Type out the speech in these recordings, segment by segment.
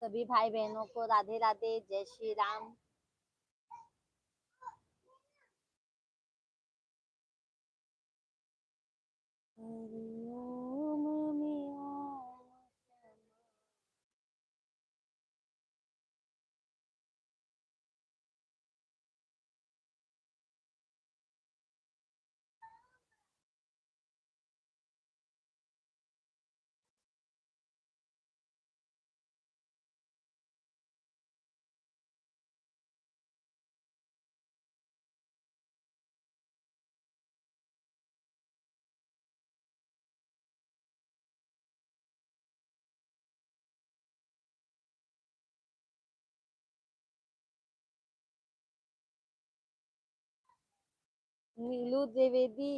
सभी भाई बहनों को राधे राधे, जय श्री राम। हरिओम में ओम। नीलू द्विवेदी,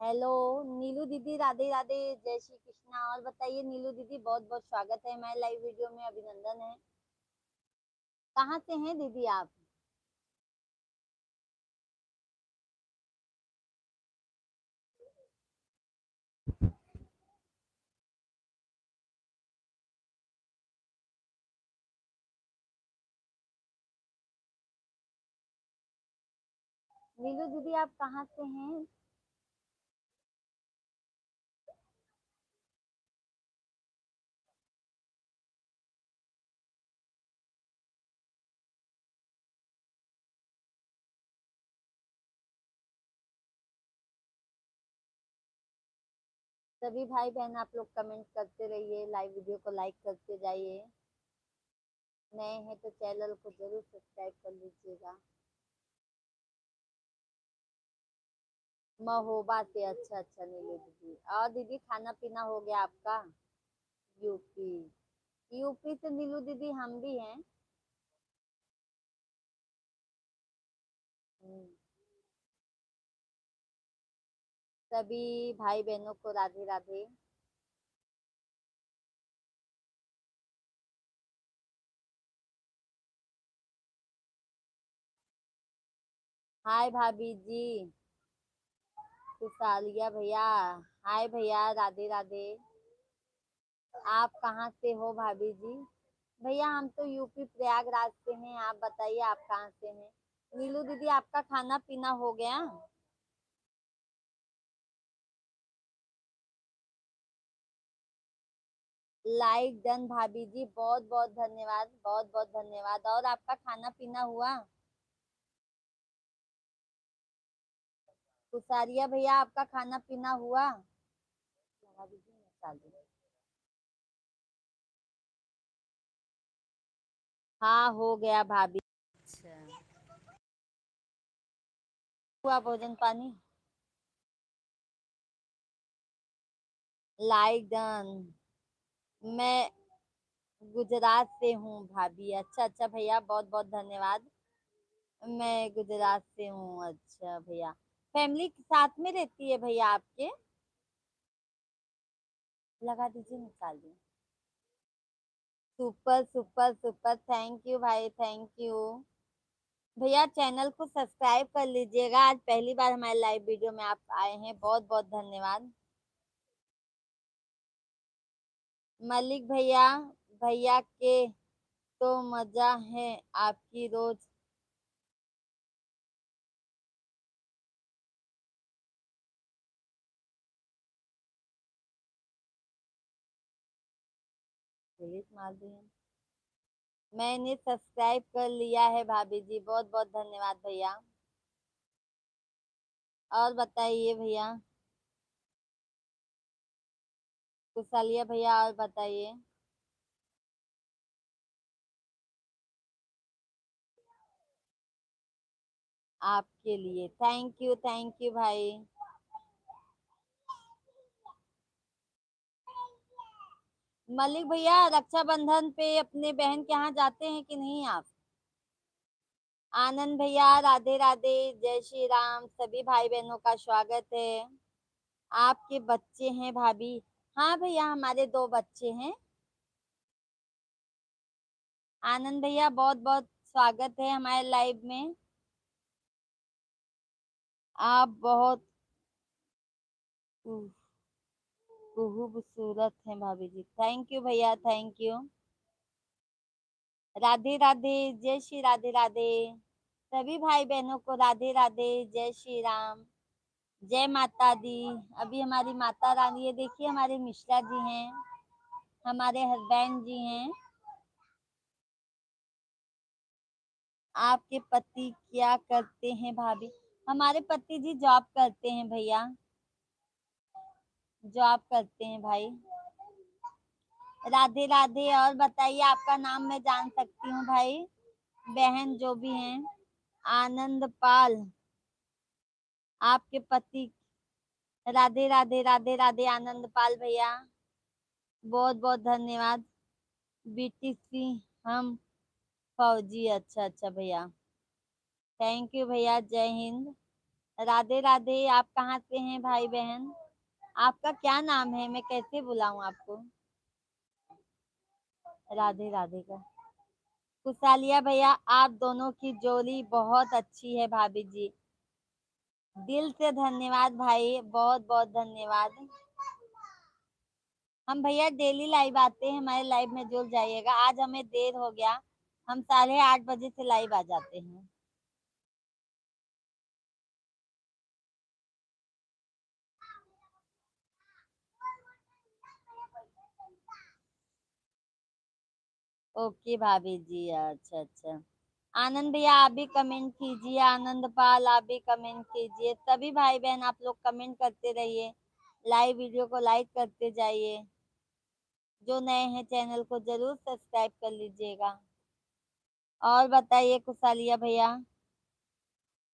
हेलो। नीलू दीदी राधे राधे, जय श्री कृष्णा। और बताइए नीलू दीदी, बहुत बहुत स्वागत है हमारे लाइव वीडियो में, अभिनंदन है। कहाँ से हैं दीदी आप? नीलू दीदी आप कहाँ से हैं? सभी भाई बहन आप लोग कमेंट करते रहिए, लाइव वीडियो को लाइक करते जाइए। नए हैं तो चैनल को जरूर सब्सक्राइब कर लीजिएगा। महोबा से, अच्छा अच्छा नीलू दीदी। और दीदी खाना पीना हो गया आपका? यूपी, यूपी से नीलू दीदी हम भी हैं। हम्म, सभी भाई बहनों को राधे राधे। हाय भाभी जी, खुशहालिया भैया। हाय भैया, राधे राधे। आप कहाँ से हो भाभी जी? भैया हम तो यूपी प्रयागराज से हैं, आप बताइए आप कहाँ से हैं? नीलू दीदी आपका खाना पीना हो गया? लाइक डन भाभी जी, बहुत बहुत धन्यवाद, बहुत बहुत धन्यवाद। और आपका खाना पीना हुआ? कुसारिया भैया आपका खाना पीना हुआ? लगा दीजिए ना, चालू। हाँ हो गया भाभी। अच्छा, हुआ भोजन पानी? Like done. मैं गुजरात से हूँ भाभी। अच्छा अच्छा भैया, बहुत बहुत धन्यवाद। मैं गुजरात से हूँ। अच्छा भैया, फैमिली साथ में रहती है भैया आपके? लगा दीजिए, निकाल दिए। Super super super, thank you भाई, थैंक यू। भैया चैनल को सब्सक्राइब कर लीजिएगा, आज पहली बार हमारे लाइव वीडियो में आप आए हैं, बहुत बहुत धन्यवाद। मलिक भैया, भैया के तो मजा है आपकी रोज। डिलीट मार दिए। मैंने सब्सक्राइब कर लिया है भाभी जी, बहुत बहुत धन्यवाद भैया। और बताइए भैया, कुशलिया भैया, और बताइए। आपके लिए थैंक यू भाई। मलिक भैया रक्षाबंधन पे अपने बहन के यहाँ जाते हैं कि नहीं आप? आनंद भैया राधे राधे, जय श्री राम। सभी भाई बहनों का स्वागत है। आपके बच्चे हैं भाभी? हाँ भैया, हमारे दो बच्चे हैं। आनंद भैया बहुत बहुत स्वागत है हमारे लाइव में। आप बहुत खूबसूरत हैं भाभी जी। थैंक यू भैया, थैंक यू। राधे राधे, जय श्री राधे राधे। सभी भाई बहनों को राधे राधे, जय श्री राम, जय माता दी। अभी हमारी माता रानी, ये देखिए हमारे मिश्रा जी हैं, हमारे हस्बैंड जी हैं। आपके पति क्या करते हैं भाभी? हमारे पति जी जॉब करते हैं भैया, जॉब करते हैं भाई। राधे राधे। और बताइए, आपका नाम मैं जान सकती हूँ भाई, बहन जो भी हैं? आनंद पाल, आपके पति। राधे राधे, राधे राधे आनंद पाल भैया, बहुत बहुत धन्यवाद। बीटीसी हम फौजी, अच्छा अच्छा भैया, थैंक यू भैया, जय हिंद। राधे राधे। आप कहाँ से हैं भाई बहन? आपका क्या नाम है, मैं कैसे बुलाऊं आपको? राधे राधे का कुशालिया भैया, आप दोनों की जोड़ी बहुत अच्छी है भाभी जी, दिल से धन्यवाद भाई, बहुत बहुत धन्यवाद। हम भैया डेली लाइव आते हैं, हमारे लाइव में जुड़ जाइएगा। आज हमें देर हो गया, हम 8:30 बजे से लाइव आ जाते हैं। ओके भाभी जी, अच्छा अच्छा। आनंद भैया आप भी कमेंट कीजिए, आनंद पाल आप भी कमेंट कीजिए, सभी भाई बहन आप लोग कमेंट करते रहिए, लाइव वीडियो को लाइक करते जाइए। जो नए हैं चैनल को जरूर सब्सक्राइब कर लीजिएगा। और बताइए कुशालिया भैया।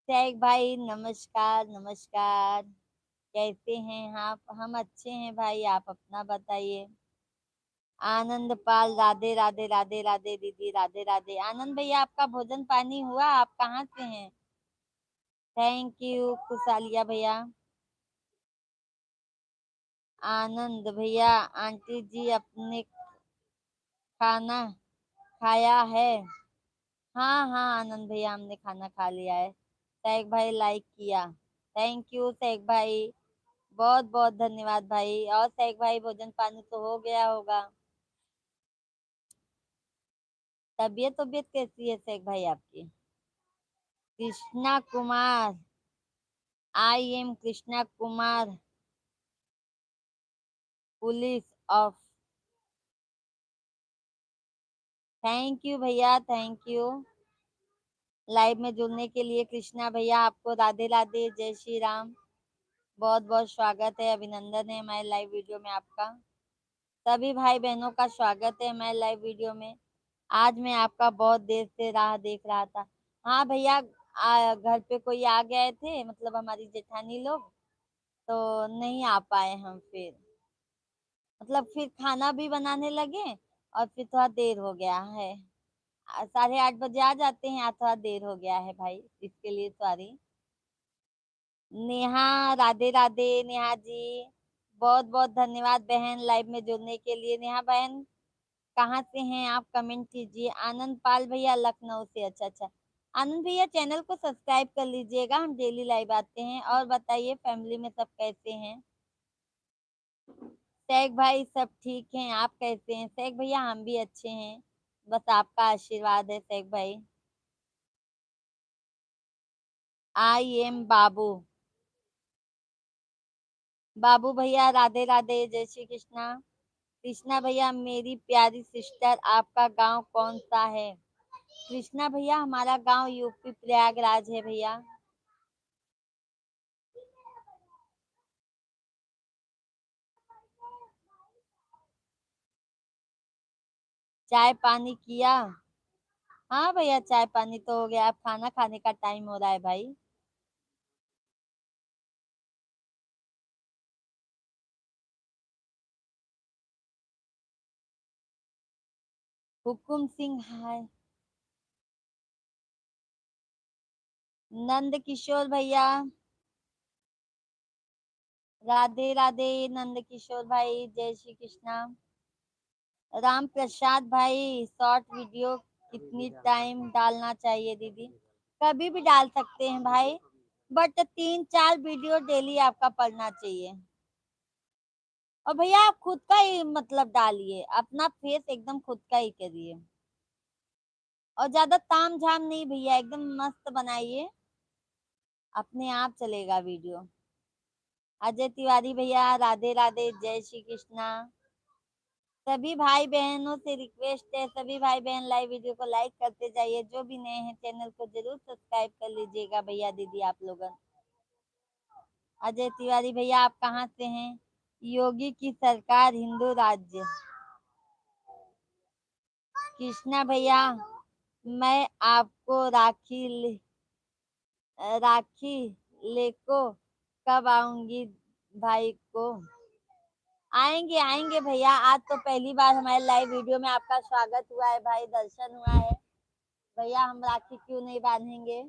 शेख भाई नमस्कार नमस्कार, कैसे हैं आप? हम अच्छे हैं भाई, आप अपना बताइए। आनंद पाल, राधे राधे, राधे राधे दीदी, राधे राधे। आनंद भैया आपका भोजन पानी हुआ? आप कहाँ से हैं? थैंक यू कुशालिया भैया। आनंद भैया, आंटी जी अपने खाना खाया है? हाँ हाँ आनंद भैया, हमने खाना खा लिया है। शेख भाई लाइक किया, थैंक यू शेख भाई, बहुत बहुत धन्यवाद भाई। और शेख भाई भोजन पानी तो हो गया होगा? तबीयत तबीयत कैसी है शेख भाई आपकी? Krishna Kumar, I am Krishna Kumar, police of. Thank you भैया, थैंक यू लाइव में जुड़ने के लिए। कृष्णा भैया आपको राधे राधे, जय श्री राम, बहुत बहुत स्वागत है, अभिनंदन है हमारे लाइव वीडियो में आपका। सभी भाई बहनों का स्वागत है हमारे लाइव वीडियो में। आज मैं आपका बहुत देर से राह देख रहा था। हाँ भैया, घर पे कोई आ गए थे, मतलब हमारी जेठानी लोग, तो नहीं आ पाए हम फिर, मतलब फिर खाना भी बनाने लगे और फिर थोड़ा देर हो गया है। 8:30 बजे आ जाते हैं, आज थोड़ा देर हो गया है भाई, इसके लिए सॉरी। नेहा, राधे राधे नेहा जी, बहुत बहुत धन्यवाद बहन लाइव में जुड़ने के लिए। नेहा बहन कहाँ से हैं आप, कमेंट कीजिए। आनंद पाल भैया लखनऊ से, अच्छा अच्छा। आनंद भैया चैनल को सब्सक्राइब कर लीजिएगा, हम डेली लाइव आते हैं। और बताइए फैमिली में सब कैसे हैं? शेख भाई सब ठीक हैं, आप कैसे हैं? शेख भैया हम भी अच्छे हैं, बस आपका आशीर्वाद है शेख भाई। आई एम बाबू, बाबू भैया राधे राधे, जय श्री कृष्णा। कृष्णा भैया मेरी प्यारी सिस्टर, आपका गांव कौन सा है? कृष्णा भैया हमारा गांव यूपी प्रयागराज है भैया। चाय पानी किया? हाँ भैया चाय पानी तो हो गया, अब खाना खाने का टाइम हो रहा है भाई। हुकुम सिंह हाय। नंद किशोर भैया, राधे राधे नंद किशोर भाई, जय श्री कृष्णा। राम प्रसाद भाई, शॉर्ट वीडियो कितनी टाइम डालना चाहिए दीदी? कभी भी डाल सकते हैं भाई, बट 3-4 वीडियो डेली आपका पढ़ना चाहिए। और भैया आप खुद का ही मतलब डालिए, अपना फेस एकदम खुद का ही करिए। और ज्यादा ताम झाम नहीं भैया, एकदम मस्त बनाइए, अपने आप चलेगा वीडियो। अजय तिवारी भैया राधे राधे, जय श्री कृष्णा। सभी भाई बहनों से रिक्वेस्ट है, सभी भाई बहन लाइव वीडियो को लाइक करते जाइए, जो भी नए हैं चैनल को जरूर सब्सक्राइब कर लीजिएगा भैया दीदी आप लोगन। अजय तिवारी भैया आप कहाँ से हैं? योगी की सरकार हिंदू राज्य। कृष्णा भैया मैं आपको राखी लेको कब आऊंगी भाई को। आएंगे आएंगे भैया, आज तो पहली बार हमारे लाइव वीडियो में आपका स्वागत हुआ है भाई, दर्शन हुआ है भैया, हम राखी क्यों नहीं बांधेंगे।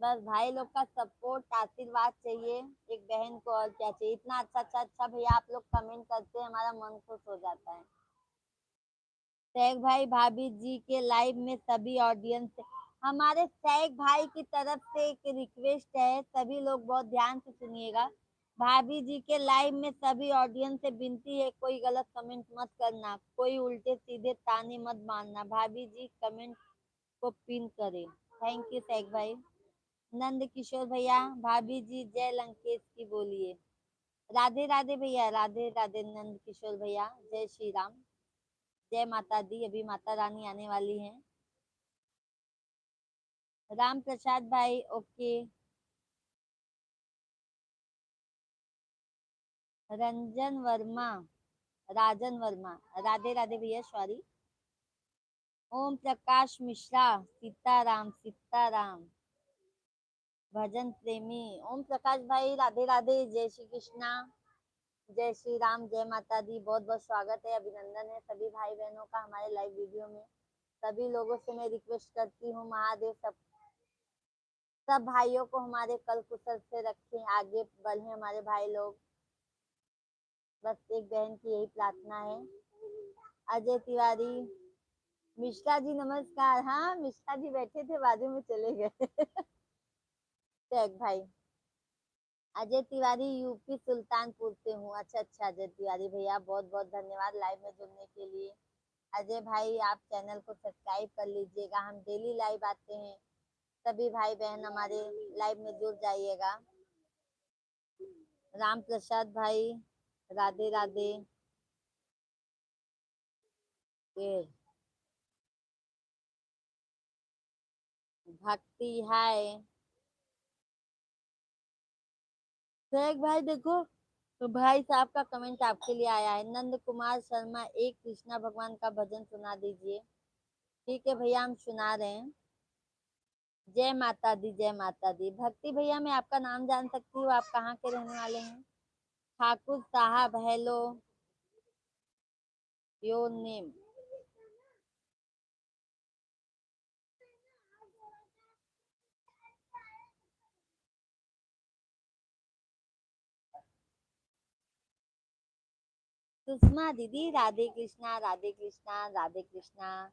बस भाई लोग का सपोर्ट आशीर्वाद चाहिए, एक बहन को और क्या चाहिए। इतना अच्छा अच्छा अच्छा भैया आप लोग कमेंट करते हैं, हमारा मन खुश हो जाता है। सैग भाई भाभी जी के लाइव में सभी ऑडियंस से, हमारे सैग भाई की तरफ से एक रिक्वेस्ट है, सभी लोग बहुत ध्यान से सुनिएगा। भाभी जी के लाइव में सभी ऑडियंस से विनती है, कोई गलत कमेंट मत करना, कोई उल्टे सीधे ताने मत मारना, भाभी जी कमेंट को पिन करें। थैंक यू सैग भाई। नंद किशोर भैया भाभी जी जय लंकेश की बोलिए। राधे राधे भैया, राधे राधे नंद किशोर भैया, जय श्री राम, जय माता दी। अभी माता रानी आने वाली हैं। राम प्रसाद भाई ओके। रंजन वर्मा, राजन वर्मा, राधे राधे भैया सॉरी। ओम प्रकाश मिश्रा सीताराम सीताराम, भजन प्रेमी ओम प्रकाश भाई राधे राधे, जय श्री कृष्णा, जय श्री राम, जय माता दी। बहुत बहुत स्वागत है, अभिनंदन है सभी भाई बहनों का हमारे लाइव वीडियो में। सभी लोगों से मैं रिक्वेस्ट करती हूँ, महादेव सब भाइयों को हमारे कल कुशल से रखें, आगे बढ़े हमारे भाई लोग, बस एक बहन की यही प्रार्थना है। अजय तिवारी मिश्रा जी नमस्कार, हाँ मिश्रा जी बैठे थे बाजू में चले गए टैग भाई। अजय तिवारी यूपी सुल्तानपुर से हूँ। अच्छा अच्छा अजय तिवारी भैया बहुत बहुत धन्यवाद लाइव में जुड़ने के लिए। अजय भाई आप चैनल को सब्सक्राइब कर लीजिएगा, हम डेली लाइव आते हैं, सभी भाई बहन हमारे लाइव में जुड़ जाइएगा। राम प्रसाद भाई राधे राधे। ये भक्ति हाय शेख भाई देखो, तो भाई साहब का कमेंट आपके लिए आया है। नंद कुमार शर्मा एक कृष्णा भगवान का भजन सुना दीजिए। ठीक है भैया हम सुना रहे हैं। जय माता दी जय माता दी। भक्ति भैया मैं आपका नाम जान सकती हूँ, आप कहाँ के रहने वाले हैं? ठाकुर साहब हेलो, योर नेम। सुषमा दीदी राधे कृष्णा राधे कृष्णा राधे कृष्णा।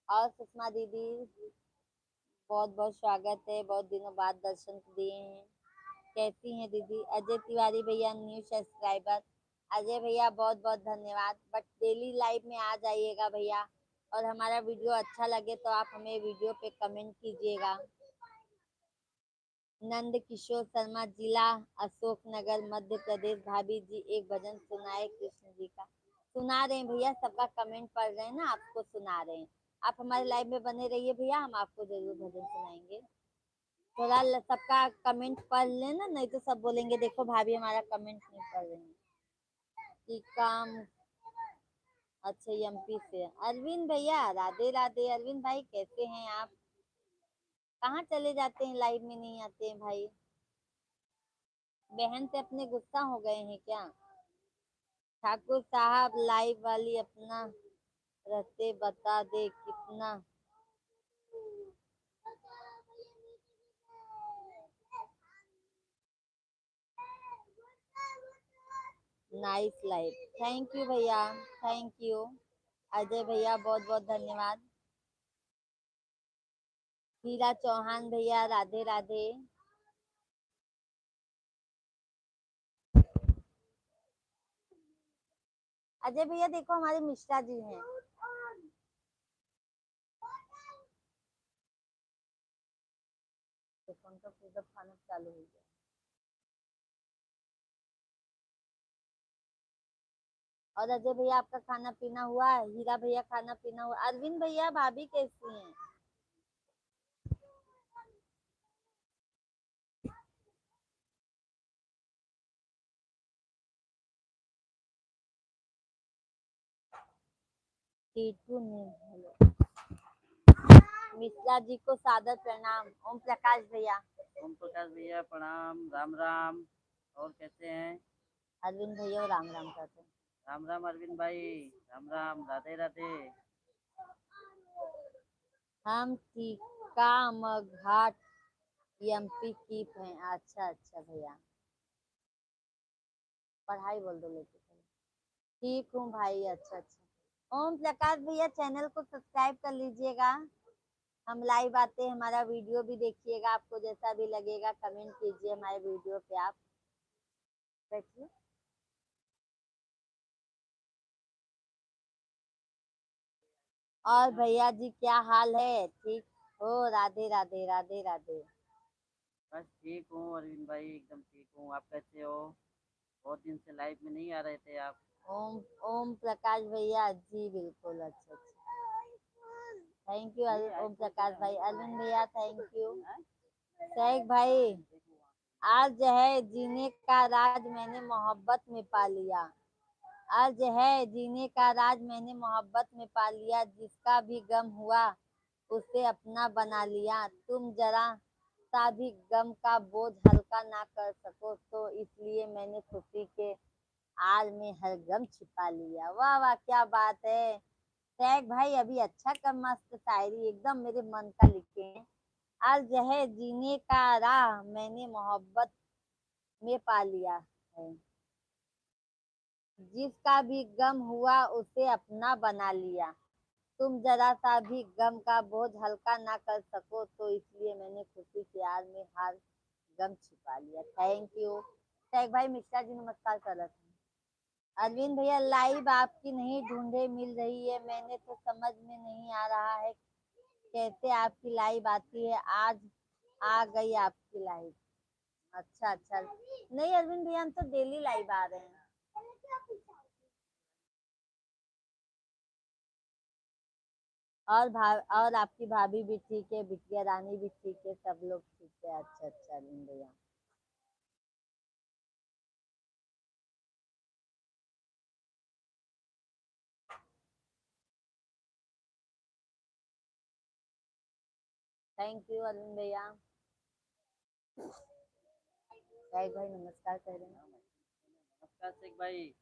और सुषमा दीदी बहुत बहुत स्वागत है, बहुत दिनों बाद दर्शन दिए हैं, कैसी हैं दीदी? अजय तिवारी भैया न्यू सब्सक्राइबर, अजय भैया बहुत बहुत धन्यवाद। बट डेली लाइव में आ जाइएगा भैया, और हमारा वीडियो अच्छा लगे तो आप हमें वीडियो पे कमेंट कीजिएगा। नंद किशोर शर्मा जिला अशोकनगर मध्य प्रदेश, भाभी जी एक भजन सुनाए कृष्ण जी का। सुना रहे हैं भैया, सबका कमेंट पढ़ रहे हैं ना, आपको सुना रहे हैं। आप हमारे लाइव में बने रहिए भैया, हम आपको जरूर भजन सुनाएंगे। थोड़ा सबका कमेंट पढ़ लेना, नहीं तो सब बोलेंगे देखो भाभी हमारा कमेंट नहीं पढ़ रहे हैं कि काम। अच्छा एमपी से अरविंद भैया राधे राधे। अरविंद भाई कैसे हैं आप? कहाँ चले जाते हैं, लाइव में नहीं आते हैं भाई? बहन से अपने गुस्सा हो गए हैं क्या? ठाकुर साहब लाइव वाली अपना रहते बता दे कितना। नाइस लाइव, थैंक यू भैया, थैंक यू। अजय भैया बहुत बहुत धन्यवाद। हीरा चौहान भैया राधे राधे। अजय भैया देखो हमारे मिश्रा जी हैं, मतलब खाना चालू हो गया। और अजय भैया आपका खाना पीना हुआ? हीरा भैया खाना पीना हुआ? अरविंद भैया भाभी कैसी हैं? टीटू ने हेलो। मिश्रा जी को सादर प्रणाम। ओम प्रकाश भैया। ओम प्रकाश भैया प्रणाम। राम राम। और कैसे हैं? अरविंद भैया राम राम करते हैं। राम राम अरविंद भाई। राम राम, राधे राधे। हम टीका मघाट एमपी की हैं। अच्छा अच्छा भैया, पढ़ाई बोल दो लेके। ठीक हूँ भाई। अच्छा अच्छा। ओम प्रकाश भैया चैनल को सब्सक्राइब कर लीजिएगा। हम लाइव आते हैं, हमारा वीडियो भी देखिएगा, आपको जैसा भी लगेगा कमेंट कीजिए हमारे वीडियो पे। आप बैठिए। और भैया जी क्या हाल है? ठीक हो? राधे राधे राधे राधे। बस ठीक हूँ अरविंद भाई, एकदम ठीक हूँ। आप कैसे हो? बहुत दिन से लाइव में नहीं आ रहे थे आप। ओम ओम प्रकाश भैया जी बिल्कुल। अच्छा अच्छा, थैंक यू ओम प्रकाश भाई। अरविंद भैया थैंक यू। शेख भाई, आज है जीने का राज मैंने मोहब्बत में पा लिया। आज है जीने का राज मैंने मोहब्बत में पा लिया। जिसका भी गम हुआ उसे अपना बना लिया। तुम जरा सा भी गम का बोझ हल्का ना कर सको तो इसलिए मैंने खुशी के आल में हर गम छिपा लिया। वाह वाह, क्या बात है शेख भाई। अभी अच्छा कम मस्त शायरी एकदम मेरे मन का लिखे हैं। आज है जीने का राह मैंने मोहब्बत में पा लिया है। जिसका भी गम हुआ उसे अपना बना लिया। तुम जरा सा भी गम का बोझ हल्का ना कर सको तो इसलिए मैंने खुशी के आग में हर गम छिपा लिया। थैंक यू शेख भाई। मिश्रा जी नमस्कार कर रहे थे। अरविंद भैया लाइव आपकी नहीं ढूंढे मिल रही है, मैंने तो समझ में नहीं आ रहा है कैसे आपकी लाइव आती है। आज आ गई आपकी लाइव। अच्छा अच्छा। नहीं अरविंद भैया, हम तो डेली लाइव आ रहे हैं। और आपकी भाभी भी ठीक है, बिटिया रानी भी ठीक है, सब लोग ठीक है। अच्छा अच्छा अरविंद भैया। थैंक यू अरविंद भैया। भाई भाई नमस्कार कह रहे हैं। नमस्कार शेख भाई।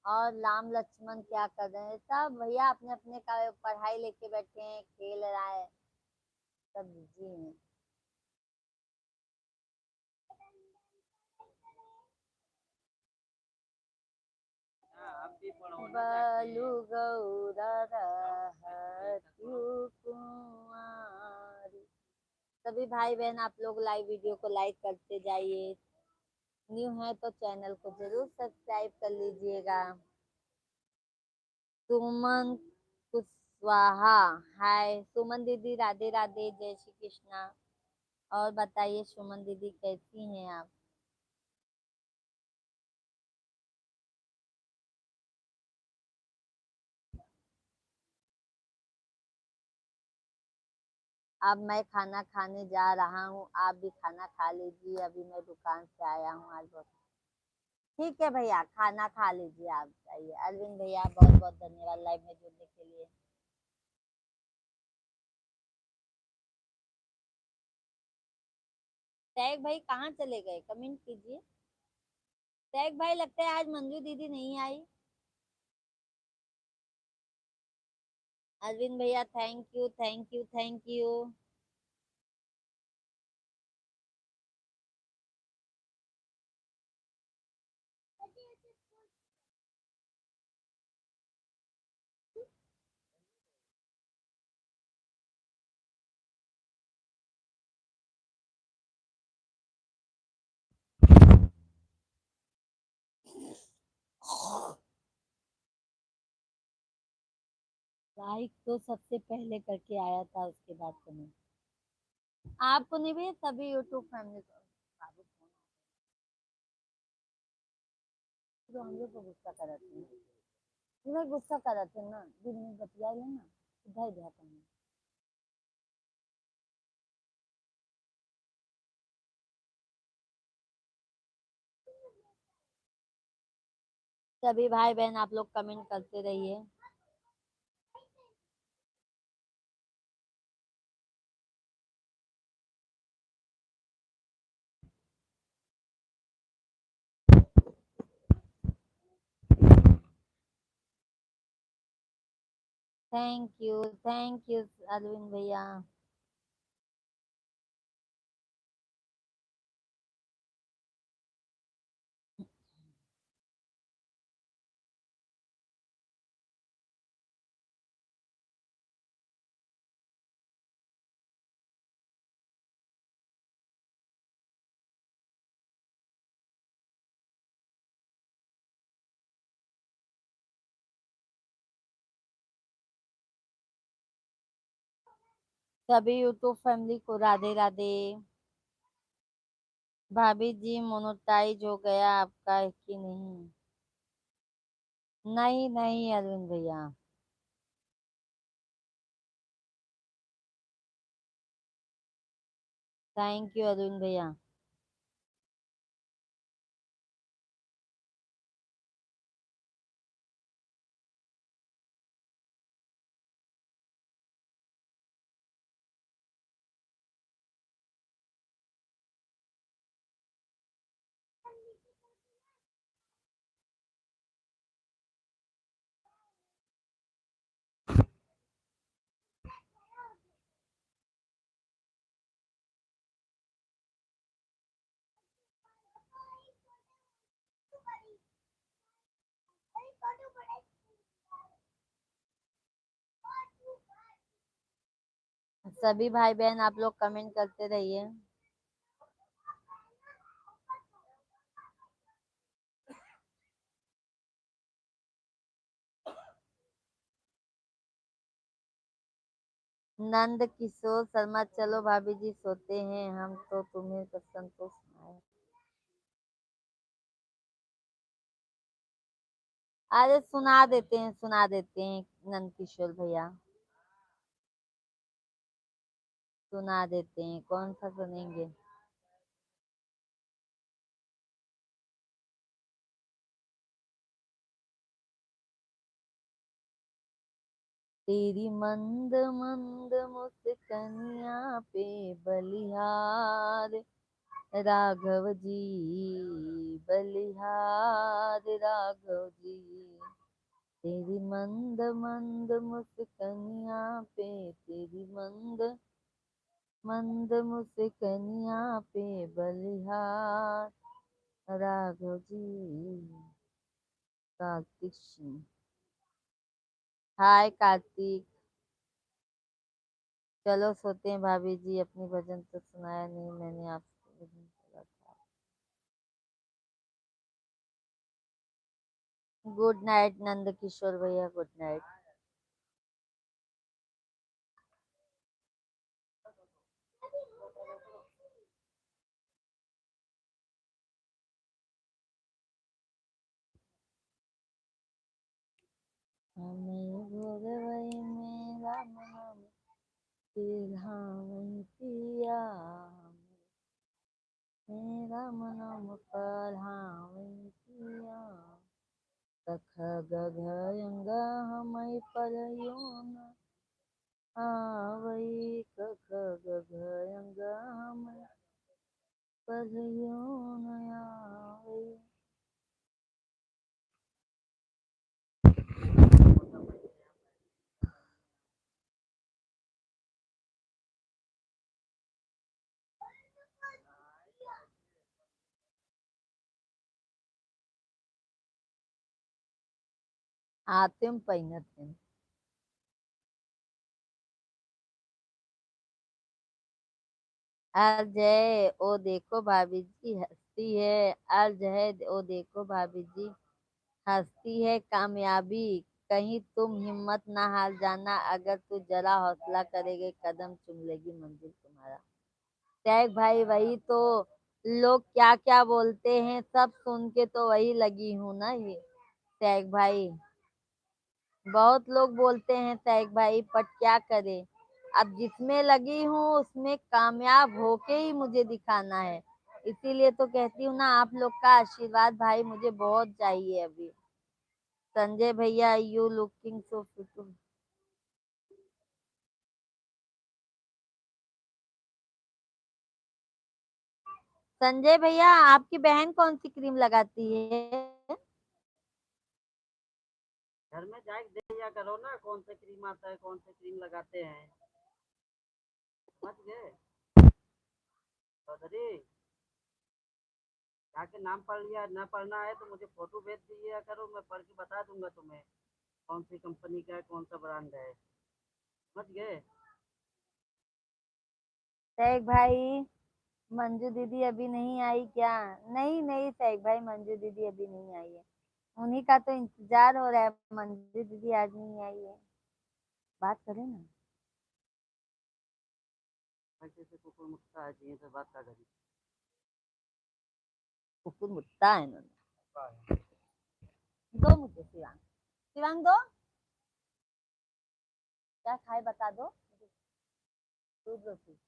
और राम लक्ष्मण क्या कर रहे हैं? सब भैया अपने अपने का पढ़ाई लेके बैठे हैं, खेल रहा है, सब बिजी हैं। हाँ, आप भी पढ़ो ना जाके। बलु गौरहत्यु कुंवारी। सभी भाई बहन आप लोग लाइव वीडियो को लाइक करते जाइए। न्यू है तो चैनल को जरूर सब्सक्राइब कर लीजिएगा। सुमन कुशवाहा, हाय सुमन दीदी, राधे राधे, जय श्री कृष्णा। और बताइए सुमन दीदी कैसी हैं आप? अब मैं खाना खाने जा रहा हूँ, आप भी खाना खा लीजिए। अभी मैं दुकान से आया हूँ आज बहुत। ठीक है भैया, खाना खा लीजिए, आप जाइए। अरविंद भैया बहुत बहुत धन्यवाद लाइव में जुड़ने के लिए। टैग भाई कहाँ चले गए? कमेंट कीजिए। टैग भाई लगता है आज मंजू दीदी नहीं आई। अरविंद भैया thank you thank you thank you. Like तो सबसे पहले करके आया था, उसके बाद तो नहीं। आपको नहीं भेजा तभी यूट्यूब फैमिली को बाबू फोन तो हम लोग को गुस्सा कराते हैं। तुम्हें गुस्सा कराते हैं ना, दिन में बतिया लेना इधर इधर करना। सभी भाई बहन आप लोग कमेंट करते रहिए। थैंक यू अरविंद भैया। सभी यूट्यूब फैमिली को राधे राधे। भाभी जी मोनेटाइज हो गया आपका कि नहीं? नहीं नहीं अरविंद भैया। थैंक यू अरविंद भैया। सभी भाई बहन आप लोग कमेंट करते रहिए। नंद किशोर शर्मा, चलो भाभी जी सोते हैं हम तो तुम्हें कसन तो सुनाए। अरे सुना देते हैं नंद किशोर भैया। सुना देते हैं, कौन सा सुनेंगे? तेरी मंद मंद मुस्कनिया पे बलिहार राघव जी, बलिहार राघव जी। तेरी मंद मंद मुस्कनिया पे, तेरी मंद मंद मुस्कनिया पे बलिहार राघव जी। कार्तिक सिंह। हाय कार्तिक। चलो सोते हैं भाभी जी, अपनी भजन तो सुनाया नहीं मैंने आपको, भजन सुना था। गुड नाइट नंद किशोर भैया, गुड नाइट। हमें भोर वही मेरा नाम वही पिया, मेरा मनम वही पिया। कख गघ हमई पर न आवई, कख गघ हमई पर न आवई। आतिम पैनत। अर्ज है ओ देखो भाभी जी हंसती है, अर्ज है ओ देखो भाभी जी हंसती है कामयाबी कहीं तुम हिम्मत ना हार जाना, अगर तू जरा हौसला करेगी कदम चुम लेगी मंजिल तुम्हारा। टैग भाई वही तो, लोग क्या क्या बोलते हैं सब सुन के तो वही लगी हूँ ना ये। टैग भाई बहुत लोग बोलते हैं टैग भाई, पर क्या करे, अब जिसमें लगी हूँ उसमें कामयाब होके ही मुझे दिखाना है। इसीलिए तो कहती हूँ ना, आप लोग का आशीर्वाद भाई मुझे बहुत चाहिए अभी। संजय भैया you looking so beautiful. Sanjay भैया आपकी बहन कौन सी क्रीम लगाती है? घर में जाके देख लिया करो ना, कौन सा क्रीम आता है, कौन सा क्रीम लगाते हैं। समझ गए चौधरी? जाके नाम पढ़ लिया, न पढ़ना है तो मुझे फोटो भेज दीजिएगा करो, मैं पढ़ के बता दूंगा तुम्हें कौन सी कंपनी का है, कौन सा ब्रांड है। समझ गए? टैग भाई मंजू दीदी अभी नहीं आई क्या? नहीं नहीं टैग भाई, मंजू दीदी अभी नहीं आई है, उन्हीं का तो इंतजार हो रहा है। मंजू दीदी आज नहीं आई है, बात करें ना। ऐसे से कुकुर मुत्ता है, चाहिए तो बात का घड़ी। कुकुर मुत्ता है इन्होंने। दो मुझे शिवांग, शिवांग दो, क्या खाए बता दो। दूध रोटी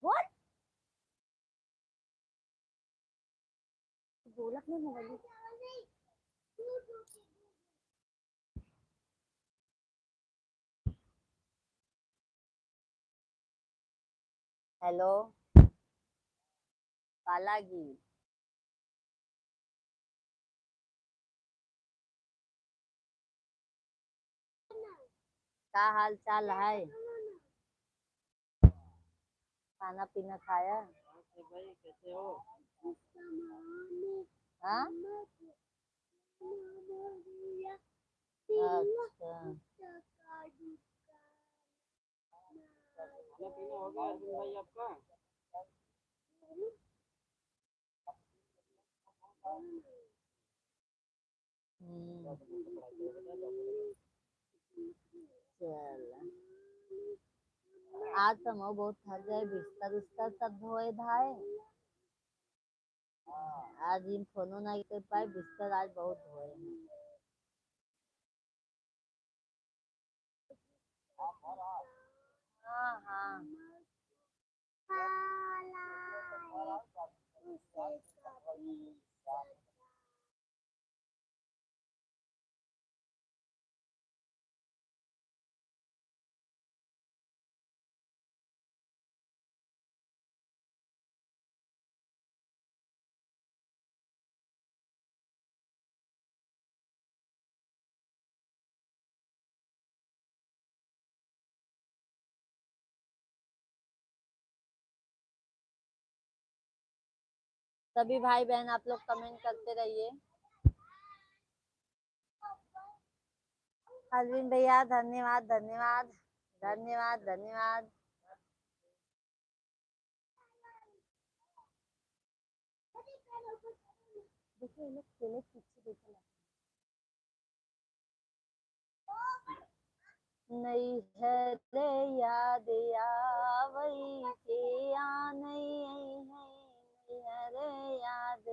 बोल, ढोलक में मोबाइल। हेलो बालाजी, क्या हाल चाल है? खाना पीना खाया? नमस्ते भाई, कैसे हो? हाँ अच्छा। खाना पीना हो गया अर्जुन भाई आपका? हम्म, चल आज तो मैं बहुत थक गए, बिस्तर उस्तर सब धोए धाए। आज इन फोनो नहीं कर पाए, बिस्तर आज बहुत धोए हैं। हाँ हाँ सभी भाई बहन आप लोग कमेंट करते रहिए। अरविंद भैया धन्यवाद धन्यवाद धन्यवाद धन्यवाद। देखो ये लोग खेले पीछे देखो। नहीं है रे याद आवई के आ नहीं है, नहीं है रे याद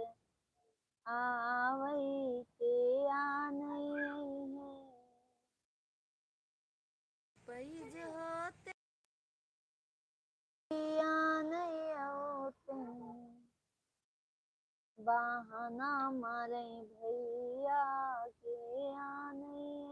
आवई के आ नहीं है। पैज होते आ नहीं होते, बहाना मारे भैया के आ नहीं।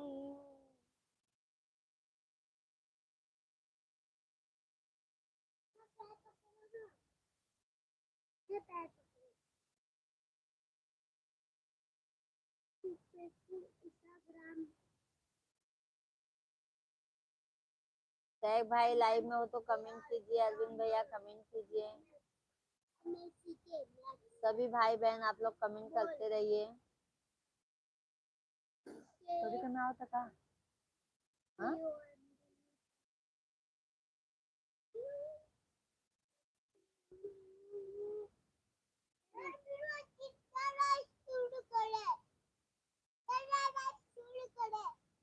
टैग भाई लाइव में हो तो कमेंट कीजिए, अरविंद भैया कमेंट कीजिए। सभी भाई बहन आप लोग कमेंट करते रहिए। तो करना होता था। हाँ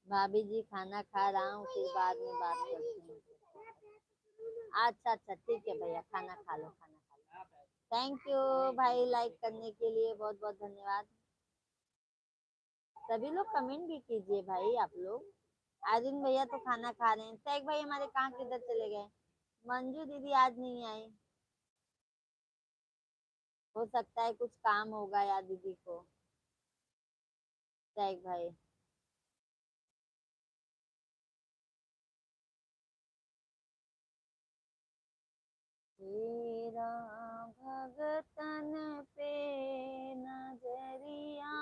भाभी जी खाना खा रहा हूँ, फिर बाद में बात करती हूँ। अच्छा अच्छा ठीक है भैया, खाना खा लो, खाना खा लो। थैंक यू भाई, लाइक करने के लिए बहुत बहुत धन्यवाद। सभी लोग कमेंट भी कीजिए भाई आप लोग। आर्यन भैया तो खाना खा रहे हैं। सैक भाई हमारे कहाँ किधर चले गए? मंजू दीदी आज नहीं आई, हो सकता है कुछ काम होगा यार दीदी को। सैक भाई तेरा भगतन पे नजरिया,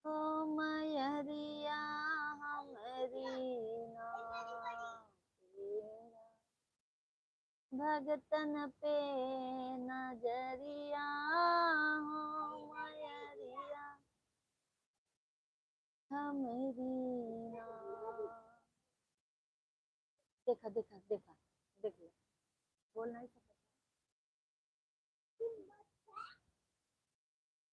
हो मयरिया हमरी ना, तेरा भगतन पे नजरिया, हो मयरिया हमरी ना। देखा देखा देखा, देख लो, बोल नहीं सकता।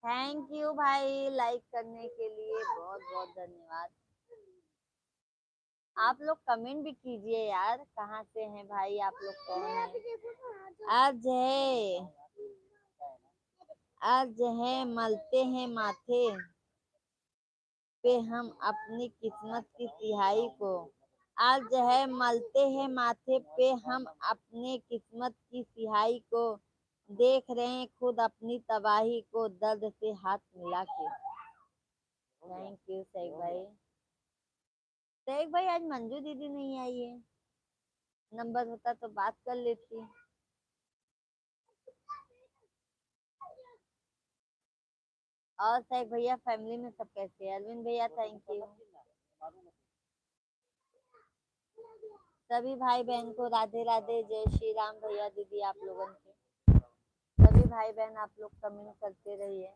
थैंक यू भाई, लाइक करने के लिए बहुत बहुत धन्यवाद। आप लोग कमेंट भी कीजिए यार, कहाँ से हैं भाई आप लोग, कौन है? आज है मलते हैं माथे पे हम अपनी किस्मत की सिहाई को। आज है मलते हैं माथे पे हम अपने किस्मत की सिहाई को, देख रहे हैं खुद अपनी तबाही को दर्द से हाथ मिला के। थैंक यू शेख भाई। शेख भाई आज मंजू दीदी नहीं आई है, नंबर होता तो बात कर लेती। और शेख भैया फैमिली में सब कैसे हैं? अरविंद भैया थैंक यू। सभी भाई बहन को राधे राधे, जय श्री राम भैया दीदी आप लोगों के। सभी भाई बहन आप लोग कमेंट करते रहिए।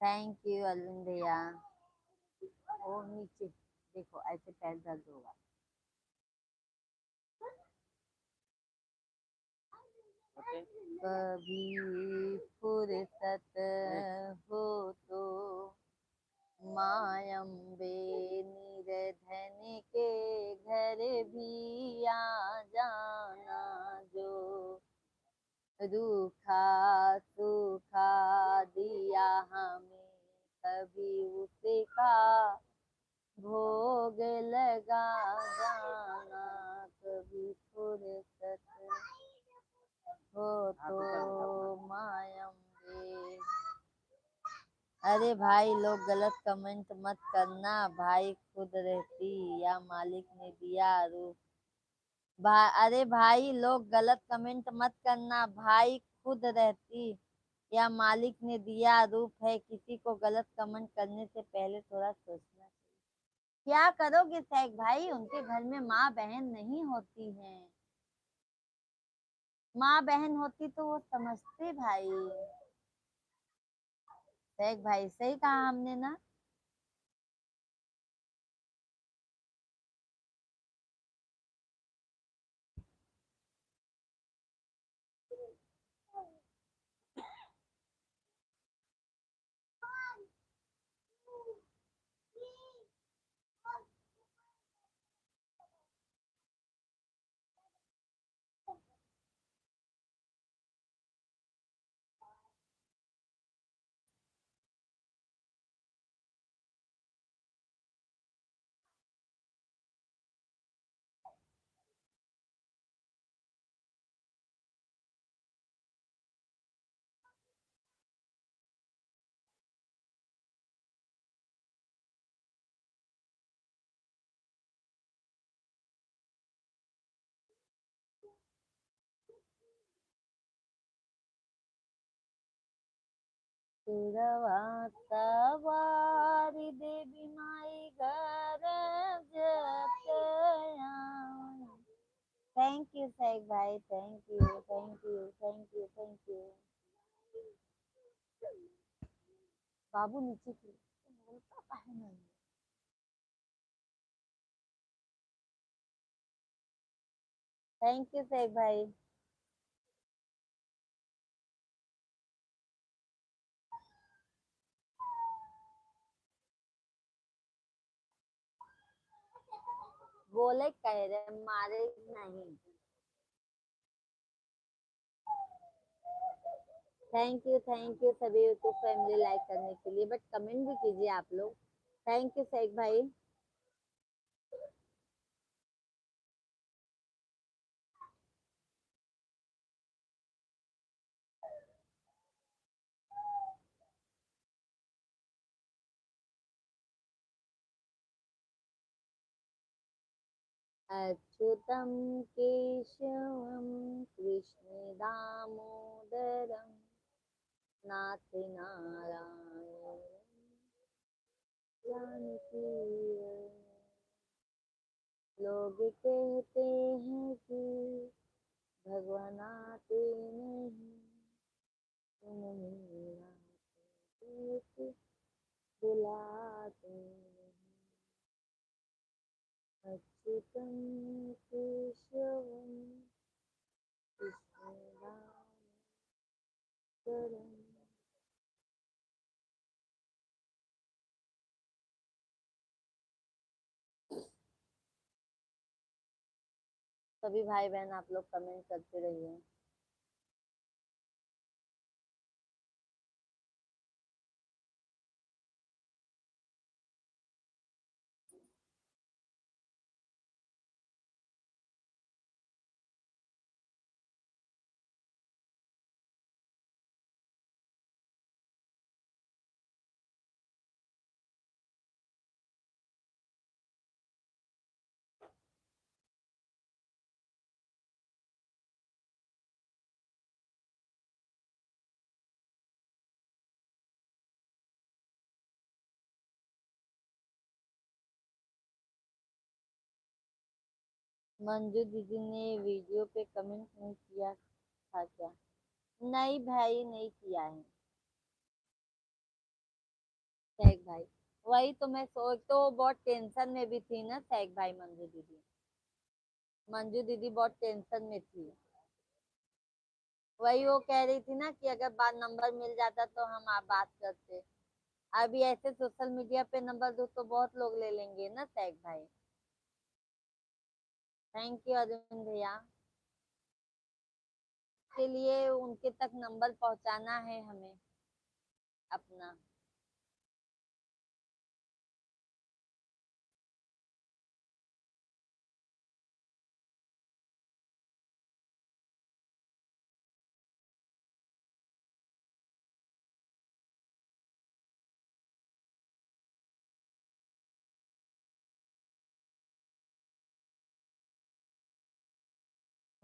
थैंक यू अरविंद भैया। ओ नीचे देखो, ऐसे पैर दर्द होगा। कभी फुर्सत हो तो मायम्बे निर्धन के घर भी आ जाना, जो रूखा सूखा दिया हमें कभी उसका भोग लगा जाना। कभी फुर्सत हो तो मायम्बे। अरे भाई लोग गलत कमेंट मत करना भाई, खुद रहती या मालिक ने दिया रूप। अरे भाई लोग गलत कमेंट मत करना भाई, खुद रहती या मालिक ने दिया रूप है। किसी को गलत कमेंट करने से पहले थोड़ा सोचना चाहिए। क्या करोगे सैक भाई, उनके घर में माँ बहन नहीं होती हैं। माँ बहन होती तो वो समझते भाई। सैक भाई सही कहा हमने ना। सवारी देवी माई गरज जतया। थैंक यू सैक भाई, thank you thank you thank you thank you. बाबू नीचे की बोलता काहे नहीं। थैंक यू सैफ भाई। बोले कह रहे मारे नहीं। थैंक यू सभी यूट्यूब फैमिली लाइक करने के लिए, बट कमेंट भी कीजिए आप लोग। थैंक यू सैफ भाई। अच्युतम केशवम कृष्ण दामोदरम नाथ नारायण जानकी। लोग कहते हैं कि भगवान आते नहीं, तुम मीरा को बुलाते नहीं। अच्युतम केशवम कृष्ण दामोदरम। सभी भाई बहन आप लोग कमेंट करते रहिए। मंजू दीदी ने वीडियो पे कमेंट नहीं किया था क्या? नहीं भाई, नहीं किया है सैक भाई। वही तो मैं सोच, तो बहुत टेंशन में भी थी ना सैक भाई। मंजू दीदी बहुत टेंशन में थी। वही वो कह रही थी ना कि अगर बात नंबर मिल जाता तो हम आप बात करते। अभी ऐसे सोशल मीडिया पे नंबर दो तो बहुत लोग ले लेंगे ना सैक भाई। थैंक यू अरविंद भैया। के लिए उनके तक नंबर पहुंचाना है हमें अपना।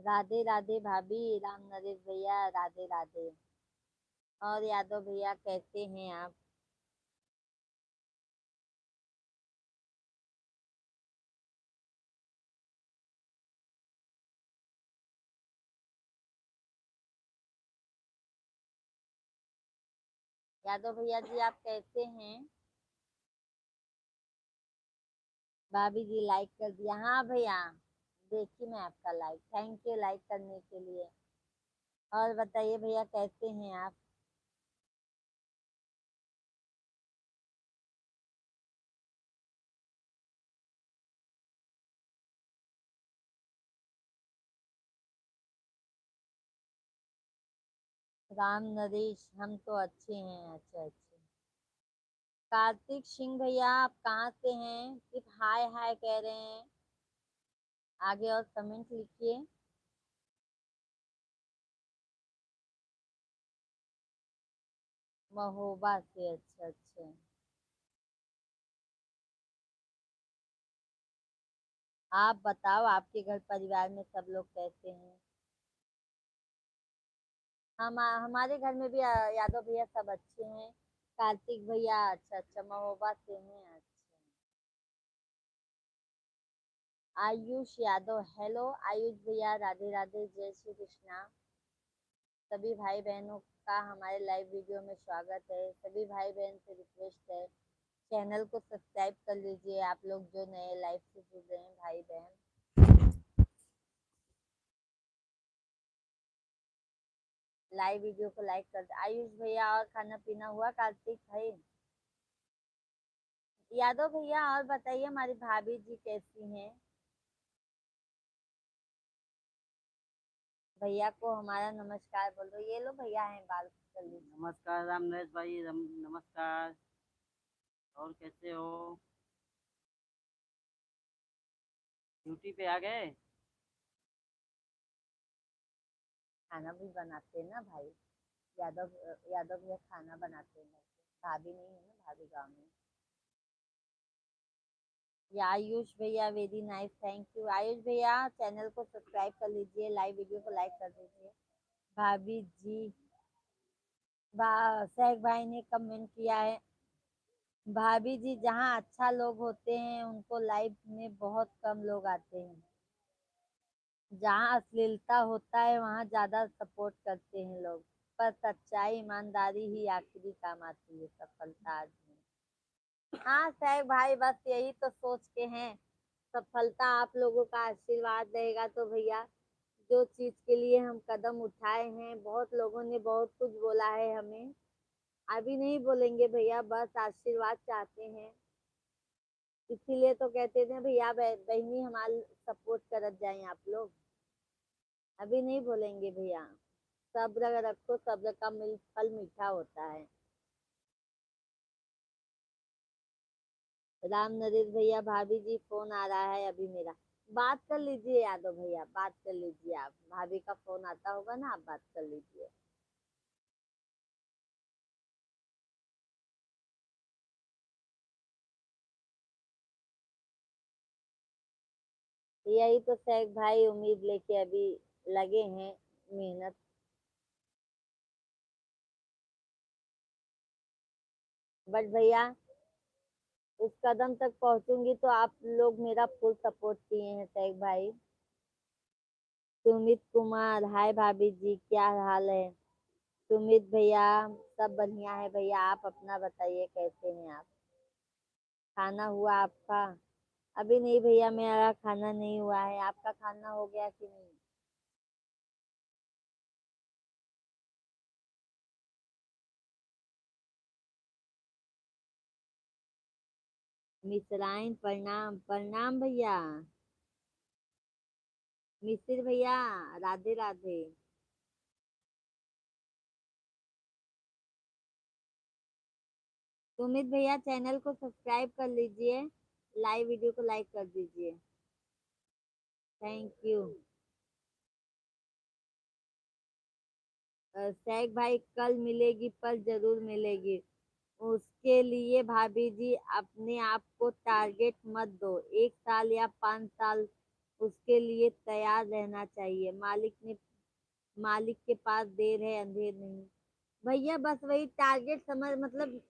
राधे राधे भाभी, राम नरेश भैया, राधे राधे। और यादव भैया कैसे हैं आप? यादव भैया जी आप कैसे हैं? भाभी जी लाइक कर दिया, हाँ भैया देखी मैं आपका लाइक। थैंक यू लाइक करने के लिए। और बताइए भैया कैसे हैं आप? राम नरेश हम तो अच्छे हैं। अच्छा अच्छा। कार्तिक सिंह भैया आप कहाँ से हैं? सिर्फ हाय हाय कह रहे हैं, आगे और कमेंट लिखिए। महोबा से, अच्छा अच्छा। आप बताओ आपके घर परिवार में सब लोग कैसे हैं? हमारे घर में भी यादव भैया सब अच्छे हैं। कार्तिक भैया अच्छा अच्छा महोबा से हैं, अच्छा। आयुष यादव, हेलो आयुष भैया, राधे राधे, जय श्री कृष्णा। सभी भाई बहनों का हमारे लाइव वीडियो में स्वागत है। सभी भाई बहन से रिक्वेस्ट है, चैनल को सब्सक्राइब कर लीजिए। आप लोग जो नए लाइव से जुड़ रहे हैं भाई बहन, लाइव वीडियो को लाइक कर दे। आयुष भैया, और खाना पीना हुआ कार्तिक भाई? यादव भैया, और बताइए हमारी भाभी जी कैसी हैं? भैया को हमारा नमस्कार बोल दो। ये लो भैया हैं, बाल कर लीजिए। नमस्कार राम नरेश भाई, नमस्कार। और कैसे हो? ड्यूटी पे आ गए? खाना भी बनाते हैं ना भाई। यादव यादव भैया खाना बनाते हैं घर पे। भाभी नहीं है ना, भाभी गाँव में। या आयुष भैया, very nice, thank you. Ayush भैया चैनल को सब्सक्राइब कर लीजिए, लाइव वीडियो को लाइक कर दीजिए। भाभी जी, सहक भाई ने कमेंट किया है, भाभी जी जहाँ अच्छा लोग होते हैं उनको लाइव में बहुत कम लोग आते हैं। जहाँ अश्लीलता होता है वहाँ ज्यादा सपोर्ट करते हैं लोग। पर सच्चाई ईमानदारी ही आखिरी काम आती है सफलता आदमी। हाँ सहक भाई, बस यही तो सोच के हैं। सफलता आप लोगों का आशीर्वाद रहेगा तो भैया, जो चीज के लिए हम कदम उठाए हैं, बहुत लोगों ने बहुत कुछ बोला है हमें, अभी नहीं बोलेंगे भैया, बस आशीर्वाद चाहते हैं। इसीलिए तो कहते थे भैया बहनी हमारे सपोर्ट करत जाए आप लोग। अभी नहीं बोलेंगे भैया। सब्र रखो, सब्र का फल मीठा होता है। राम नरेश भैया, भाभी जी फोन आ रहा है अभी मेरा, बात कर लीजिए। यादव भैया बात कर लीजिए, आप भाभी का फोन आता होगा ना, आप बात कर लीजिए। यही तो शेख भाई उम्मीद लेके अभी लगे हैं, मेहनत। बट भैया उस कदम तक पहुंचूंगी तो आप लोग मेरा फुल सपोर्ट किए हैं शेख भाई। सुमित कुमार, हाय भाभी जी, क्या हाल है? सुमित भैया, सब बढ़िया है भैया, आप अपना बताइए कैसे हैं आप? खाना हुआ आपका? अभी नहीं भैया, मेरा खाना नहीं हुआ है। आपका खाना हो गया कि नहीं? मिसराइन, प्रणाम प्रणाम भैया। मिसिर भैया, राधे राधे। सुमित भैया चैनल को सब्सक्राइब कर लीजिए, लाइव वीडियो को लाइक कर दीजिए, थैंक यू। सैक भाई, कल मिलेगी पर जरूर मिलेगी। उसके लिए भाभी जी अपने आप को टारगेट मत दो, 1 साल या 5 साल उसके लिए तैयार रहना चाहिए। मालिक के पास देर है अंधेर नहीं। भैया बस वही टारगेट समझ, मतलब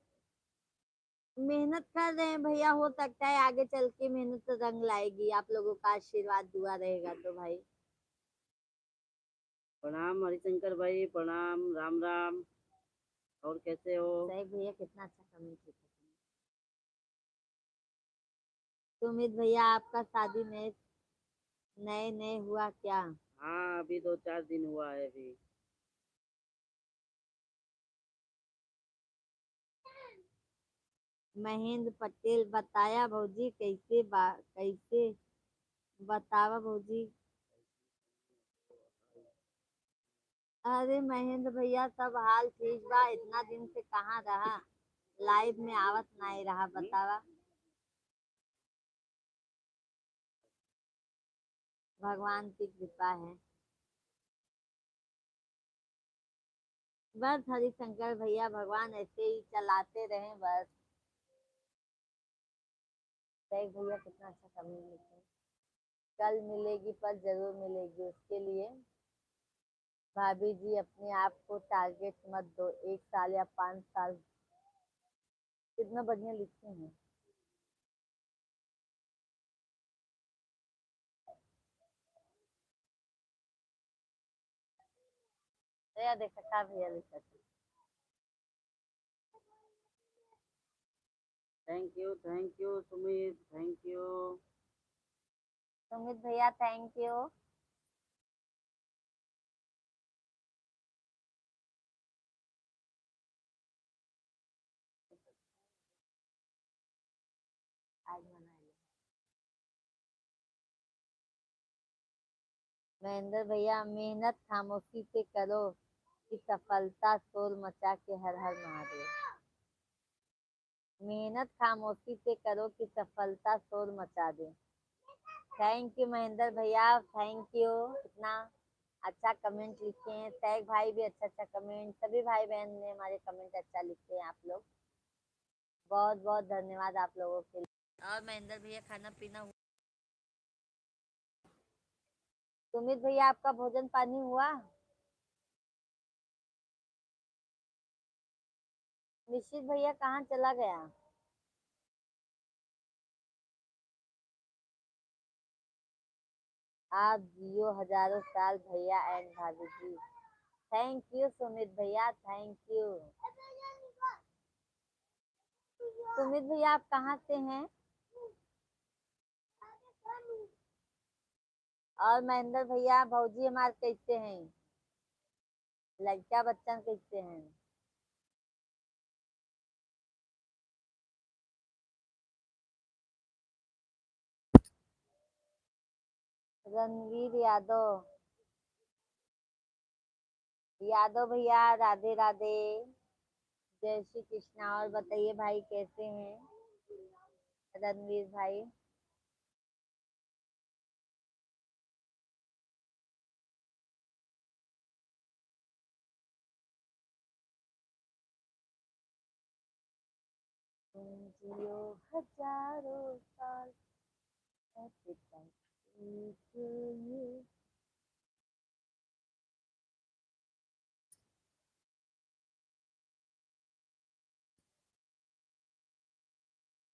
मेहनत कर रहे हैं भैया, हो सकता है आगे चल के मेहनत रंग लाएगी, आप लोगों का आशीर्वाद दुआ रहेगा तो भाई। प्रणाम हरिशंकर भाई, प्रणाम, राम राम। और कैसे हो? सही भैया, कितना अच्छा कमेंट किया। सुमित भैया, आपका शादी नए नए नए हुआ क्या? हाँ, अभी 2-4 दिन हुआ है अभी। महेंद्र पटेल, बताया भौजी कैसे बतावा भौजी। अरे महेंद्र भैया, सब हाल ठीक बा, इतना दिन से कहाँ रहा, लाइव में आवत नहीं रहा, बतावा। भगवान की कृपा है। बस हरिशंकर भैया, भगवान ऐसे ही चलाते रहे बस। देख भैया कितना अच्छा कमेंट लिखे, कल मिलेगी पर जरूर मिलेगी, उसके लिए भाभी जी अपने आप को टारगेट मत दो, 1 साल या 5 साल। कितना बढ़िया लिखते हैं। भैया देखा का भैया लिखा था। Thank you Sumit, thank you. Sumit भैया थैंक यू। आज मनाइए। महेंद्र भैया मेहनत खामोशी से करो कि सफलता शोर मचा के हर हर महादेव। मेहनत खामोशी से करो कि सफलता शोर मचा दे। थैंक यू महेंद्र भैया, थैंक यू। इतना अच्छा कमेंट लिखे हैं। तैग भाई भी अच्छा अच्छा कमेंट, सभी भाई बहन ने हमारे कमेंट अच्छा लिखे हैं। आप लोग बहुत बहुत धन्यवाद आप लोगों के लिए। और महेंद्र भैया खाना पीना हुआ? सुमित भैया आपका भोजन पानी हुआ? निश्चित भैया कहाँ चला गया? आप जियो हजारों साल भैया एंड भाभी जी। थैंक यू सुमित भैया, थैंक यू। सुमित भैया आप कहाँ से हैं? और महेंद्र भैया भौजी हमारे कैसे हैं? लड़का बच्चन कैसे हैं? रणवीर यादव, यादव भैया राधे राधे, जय श्री कृष्णा। और बताइए भाई कैसे हैं रणवीर भाई? तुम जियो हजारों साल, happy birthday to you।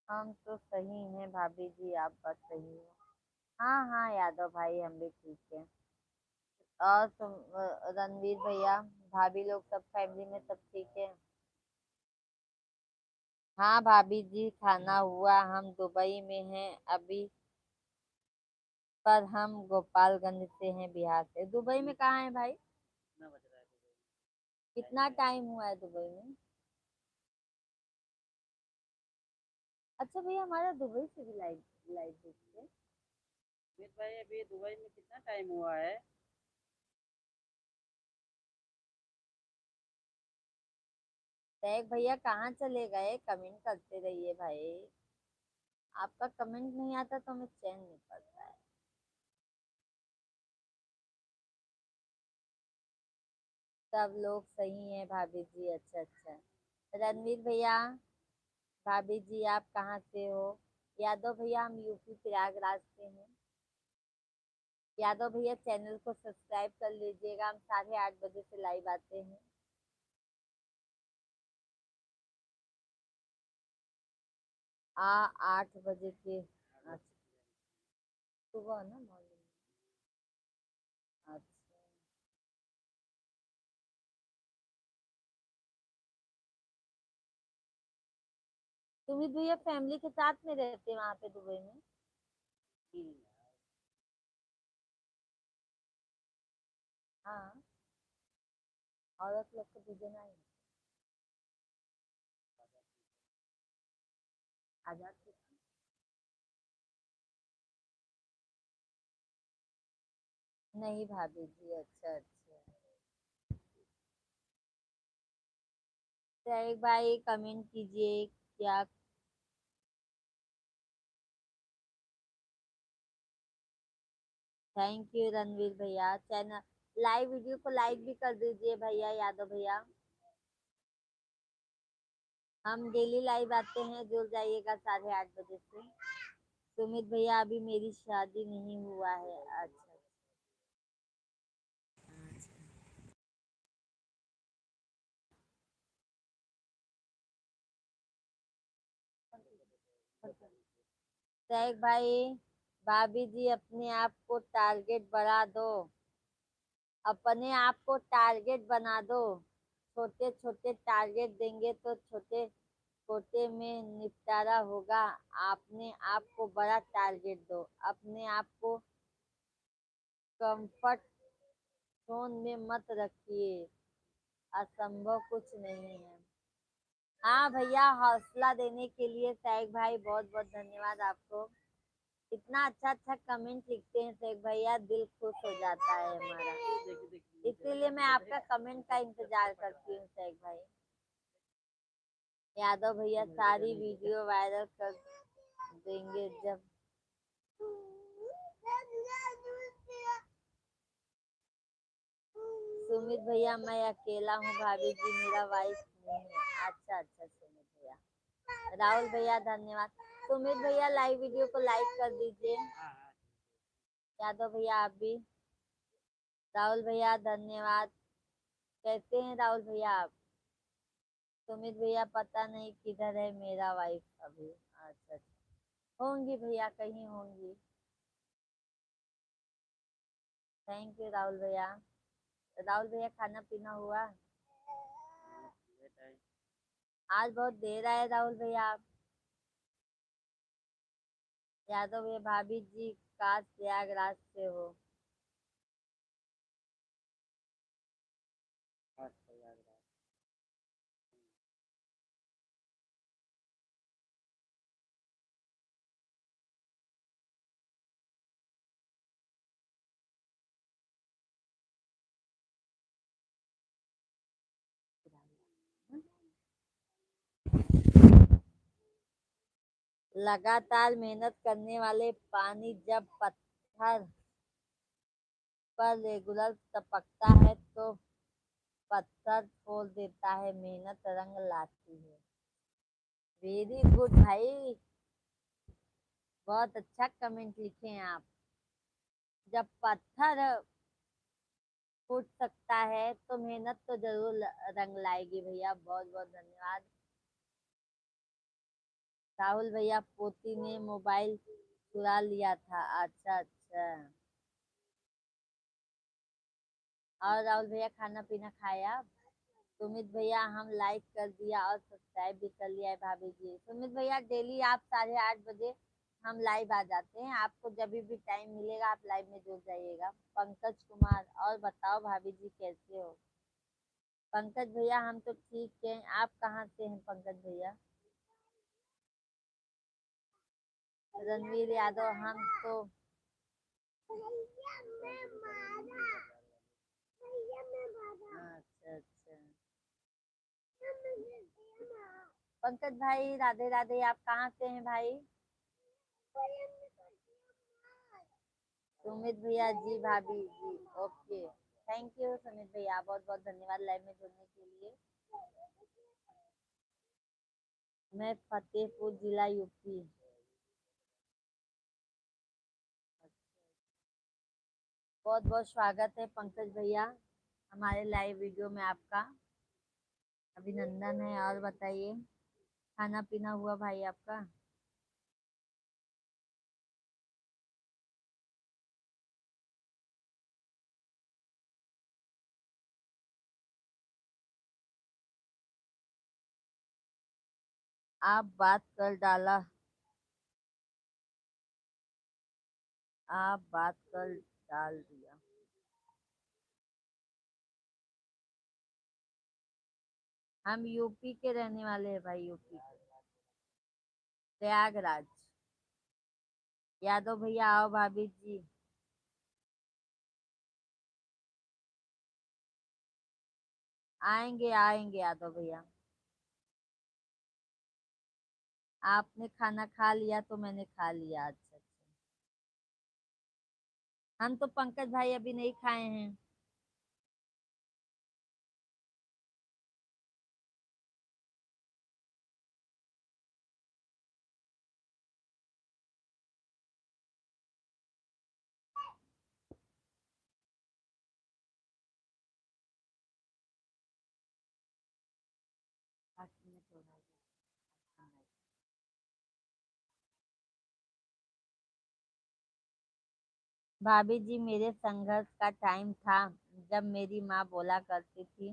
हम तो सही हैं भाभी जी, आप बस सही हो। हाँ हाँ यादव भाई हम भी ठीक है। और रणवीर भैया भाभी लोग सब फैमिली में सब ठीक है? हाँ भाभी जी खाना हुआ। हम दुबई में हैं अभी, पर हम गोपालगंज से हैं, बिहार से। दुबई में कहाँ है भाई? कितना बज रहा है दुबई में? कितना टाइम हुआ है दुबई में? अच्छा भैया हमारा दुबई से भी लाइव लाइव देखते। सुमित भाई अभी दुबई में कितना टाइम हुआ है? तैग भैया कहाँ चले गए? कमेंट करते रहिए भाई। आपका कमेंट नहीं आता तो हमें चैन नहीं पड़ता है। सब लोग सही हैं भाभी जी, अच्छा अच्छा। रणवीर भैया भाभी जी आप कहाँ से हो? यादव भैया हम यूपी प्रयागराज से हैं। यादव भैया चैनल को सब्सक्राइब कर लीजिएगा, हम 8:30 बजे से लाइव आते हैं। आ 8 बजे के, अच्छा सुबह ना मॉर्निंग। अच्छा सुमित भैया फैमिली के साथ में रहते हैं वहां पे दुबई में? हम्म, हाँ औरत लोग को भेजना है। आजाद से- नहीं भाभी जी, अच्छा अच्छा। तो एक भाई कमेंट कीजिए क्या? थैंक यू रणवीर भैया। चैनल लाइव वीडियो को लाइक भी कर दीजिए भैया यादव भैया। हम डेली लाइव आते हैं, जुड़ जाइएगा 8:30 बजे से। सुमित भैया अभी मेरी शादी नहीं हुआ है, अच्छा अच्छा। तैग भाई भाभी जी अपने आप को टारगेट बढ़ा दो। अपने आप को टारगेट बना दो। छोटे छोटे टारगेट देंगे तो छोटे छोटे में निपटारा होगा। अपने आप को बड़ा टारगेट दो। अपने आप को कंफर्ट जोन में मत रखिए। असंभव कुछ नहीं है। हाँ भैया, हौसला देने के लिए सैग भाई बहुत बहुत धन्यवाद आपको। इतना अच्छा अच्छा कमेंट लिखते हैं सैग भैया, दिल खुश हो जाता है हमारा। देखिए देखिए इसीलिए मैं आपका कमेंट का इंतजार करती हूँ सैग भाई। यादव भैया सारी वीडियो वायरल कर देंगे जब। सुमित भैया मैं अकेला हूँ भाभी जी, मेरा वाइफ नहीं है। अच्छा अच्छा सुमित भैया। राहुल भैया धन्यवाद। सुमित भैया लाइव वीडियो को लाइक कर दीजिए। यादव भैया आप भी। राहुल भैया धन्यवाद। कैसे हैं राहुल भैया आप? सुमित भैया पता नहीं किधर है मेरा वाइफ अभी। अच्छा अच्छा, होंगी भैया, कहीं होंगी। थैंक यू राहुल भैया। राहुल भैया खाना पीना हुआ? आज बहुत देर आए राहुल भैया आप। यादव भैया भाभी जी काश प्रयागराज से हो। लगातार मेहनत करने वाले पानी जब पत्थर पर रेगुलर टपकता है तो पत्थर खोल देता है, मेहनत रंग लाती है। वेरी गुड भाई, बहुत अच्छा कमेंट लिखे हैं आप। जब पत्थर फूट सकता है तो मेहनत तो जरूर रंग लाएगी भैया। बहुत बहुत धन्यवाद। राहुल भैया पोती ने मोबाइल चुरा लिया था। अच्छा अच्छा। और राहुल भैया खाना पीना खाया? सुमित भैया हम लाइक कर दिया और सब्सक्राइब भी कर लिया है भाभी जी। सुमित भैया डेली आप 8:30 बजे हम लाइव आ जाते हैं। आपको जब भी टाइम मिलेगा आप लाइव में जुड़ जाइएगा। पंकज कुमार और बताओ भाभी जी कैसे हो? पंकज भैया हम तो ठीक हैं। आप कहाँ से हैं पंकज भैया? रणवीर यादव हम तो अच्छा अच्छा। पंकज भाई राधे राधे। आप कहाँ से हैं भाई? सुमित भैया जी भाभी जी ओके। थैंक यू सुमित भैया, बहुत बहुत धन्यवाद लाइव में जुड़ने के लिए। मैं फतेहपुर जिला यूपी। बहुत बहुत स्वागत है पंकज भैया हमारे लाइव वीडियो में आपका। अभिनंदन है। और बताइए खाना पीना हुआ भाई आपका? आप बात कर डाला। आप बात कर डाल दिया। हम यूपी के रहने वाले हैं भाई, यूपी के प्रयागराज। यादव भैया आओ भाभी जी। आएंगे आएंगे यादव भैया। आपने खाना खा लिया तो मैंने खा लिया। अच्छा अच्छा। हम तो पंकज भाई अभी नहीं खाए हैं। भाभी जी मेरे संघर्ष का टाइम था, जब मेरी माँ बोला करती थी,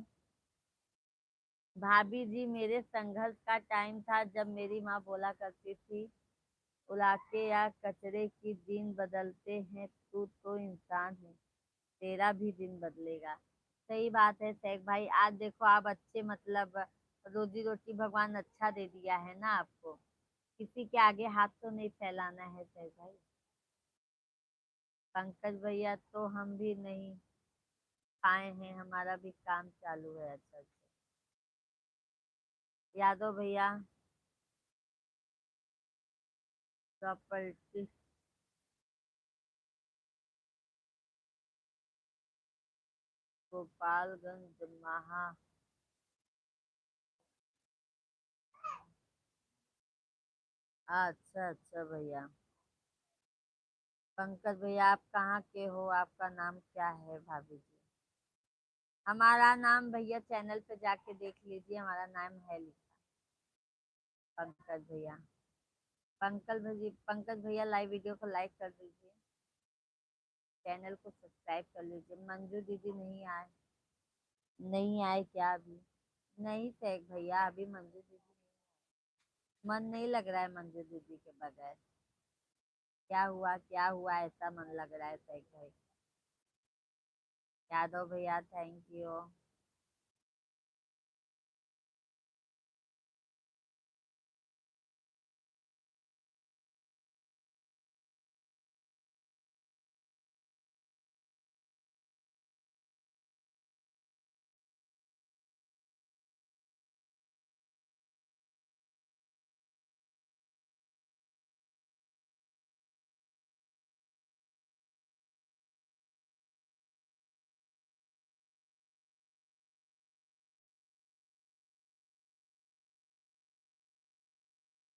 भाभी जी मेरे संघर्ष का टाइम था जब मेरी माँ बोला करती थी, उड़ा के या कचरे की दिन बदलते हैं, तू तो इंसान है, तेरा भी दिन बदलेगा। सही बात है शेख भाई। आज देखो आप अच्छे मतलब रोजी रोटी भगवान अच्छा दे दिया है ना आपको, किसी के आगे हाथ तो नहीं फैलाना है शेख भाई। पंकज भैया तो हम भी नहीं खाए हैं, हमारा भी काम चालू है। अच्छा अच्छा। यादव भैया प्रॉपर्टी, गोपालगंज महा। अच्छा अच्छा भैया। पंकज भैया आप कहाँ के हो, आपका नाम क्या है भाभी जी? हमारा नाम भैया चैनल पे जाके देख लीजिए, हमारा नाम है लिखा पंकज भैया। पंकज भैया लाइव वीडियो को लाइक कर दीजिए, चैनल को सब्सक्राइब कर लीजिए। मंजू दीदी नहीं आए, नहीं आए क्या अभी? नहीं शेख भैया अभी मंजू दीदी मन नहीं लग रहा है मंजू दीदी के बगैर। क्या हुआ ऐसा मन लग रहा है शेख भाई? यादव भैया thank you.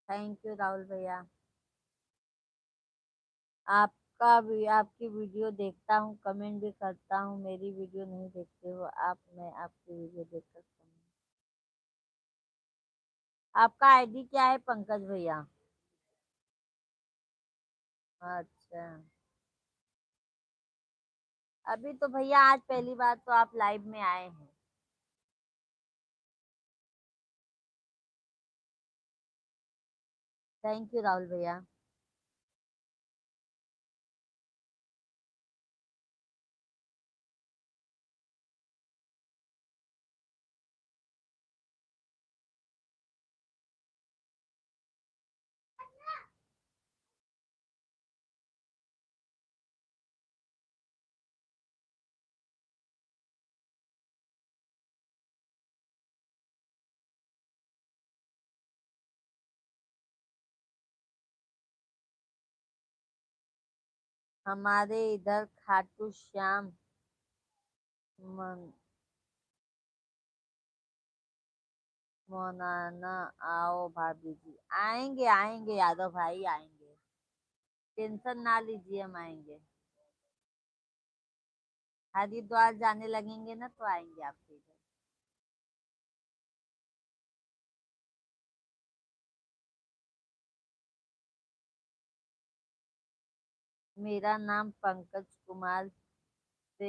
Thank you Rahul भैया। आपका भी आपकी वीडियो देखता हूँ, कमेंट भी करता हूँ, मेरी वीडियो नहीं देखते हो आप? मैं आपकी वीडियो देख सकता हूँ। आपका आईडी क्या है पंकज भैया? अच्छा। अभी तो भैया आज पहली बार तो आप लाइव में आए हैं। थैंक यू राहुल भैया। हमारे इधर खाटू श्याम मन मोनाना आओ भाभी जी। आएंगे आएंगे यादव भाई आएंगे, टेंशन ना लीजिए, हम आएंगे। हरिद्वार जाने लगेंगे ना तो आएंगे आपके इधर। मेरा नाम पंकज कुमार से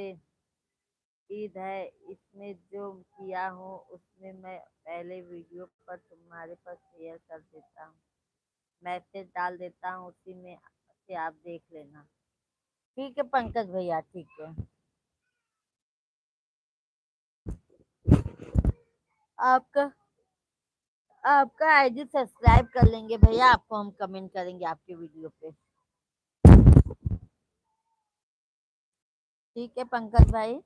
ईद है, इसमें जो किया हूँ उसमें मैं पहले वीडियो पर तुम्हारे पास शेयर कर देता हूँ, मैसेज डाल देता हूँ, उसी में से आप देख लेना। ठीक है पंकज भैया ठीक है। आपका आपका आईडी सब्सक्राइब कर लेंगे भैया, आपको हम कमेंट करेंगे आपके वीडियो पे। ठीक है पंकज भाई।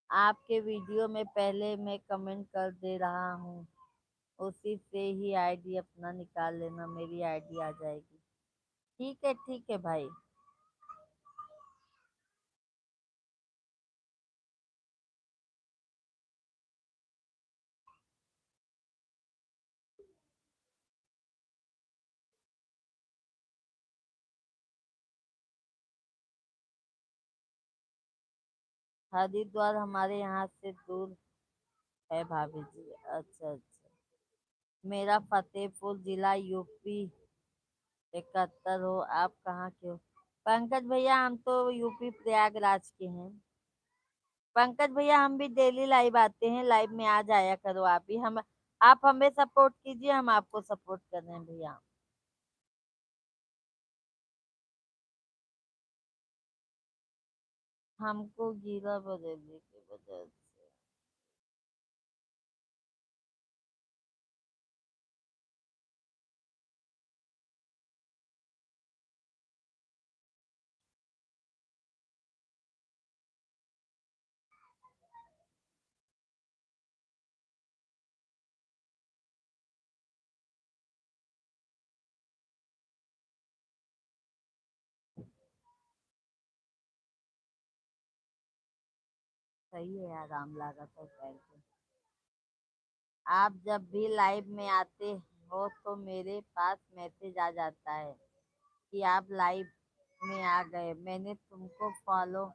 आपके वीडियो में पहले मैं कमेंट कर दे रहा हूँ, उसी से ही आईडी अपना निकाल लेना, मेरी आईडी आ जाएगी। ठीक है भाई। हरिद्वार हमारे यहाँ से दूर है भाभी जी। अच्छा अच्छा। मेरा फतेहपुर जिला यूपी 71 हो। आप कहाँ के हो? पंकज भैया हम तो यूपी प्रयागराज के हैं। पंकज भैया हम भी डेली लाइव आते हैं, लाइव में आ जाया करो आप भी। हम आप हमें सपोर्ट कीजिए, हम आपको सपोर्ट कर रहे हैं भैया। हमको गीला बरेली की वजह से। सही है यार, राम लगा तो पैर पे। आप जब भी लाइव में आते हो तो मेरे पास मैसेज आ जाता है कि आप लाइव में आ गए। मैंने तुमको फॉलो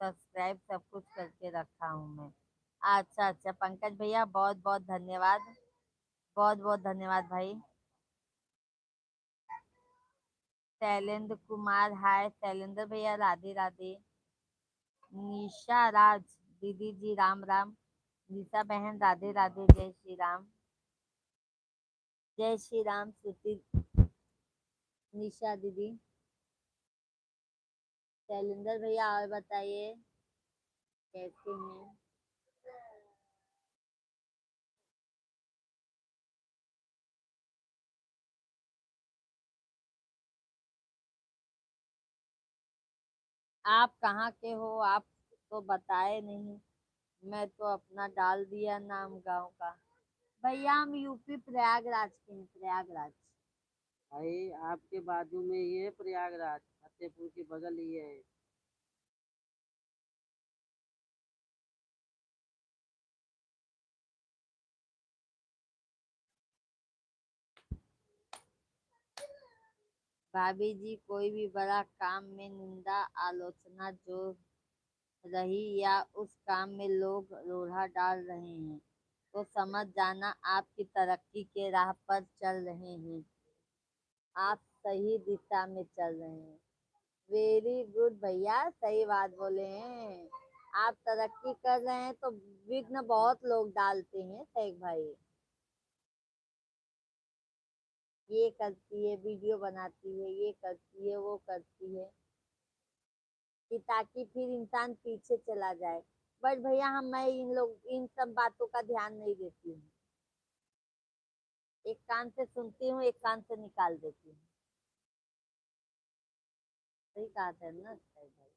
सब्सक्राइब सब कुछ करके रखा हूँ मैं। अच्छा अच्छा पंकज भैया, बहुत बहुत धन्यवाद। बहुत बहुत धन्यवाद भाई। शैलेंद्र कुमार, हाय शैलेंद्र भैया, राधे राधे। निशा राज दीदी जी, राम राम। निशा बहन, राधे राधे, जय श्री राम। जय श्री राम श्रुति, निशा दीदी। शैलेंद्र भैया और बताइए कैसे हैं? आप कहाँ के हो? आप तो बताए नहीं। मैं तो अपना डाल दिया नाम गांव का। भैया हम यूपी प्रयागराज के हैं, प्रयागराज। भाई आपके बाजू में ही है प्रयागराज, फतेहपुर के बगल ही है। भाभी जी कोई भी बड़ा काम में निंदा आलोचना जो रही या उस काम में लोग रोड़ा डाल रहे हैं तो समझ जाना आपकी तरक्की के राह पर चल रहे हैं। आप सही दिशा में चल रहे हैं। वेरी गुड भैया, सही बात बोले हैं। आप तरक्की कर रहे हैं तो विघ्न बहुत लोग डालते हैं शेख भाई। ये करती है, वीडियो बनाती है, ये करती है, वो करती है, कि ताकि फिर इंसान पीछे चला जाए। बट भैया मैं इन सब बातों का ध्यान नहीं देती हूँ। एक कान से सुनती हूँ, एक कान से निकाल देती हूँ। सही कहा था ना शेख भाई?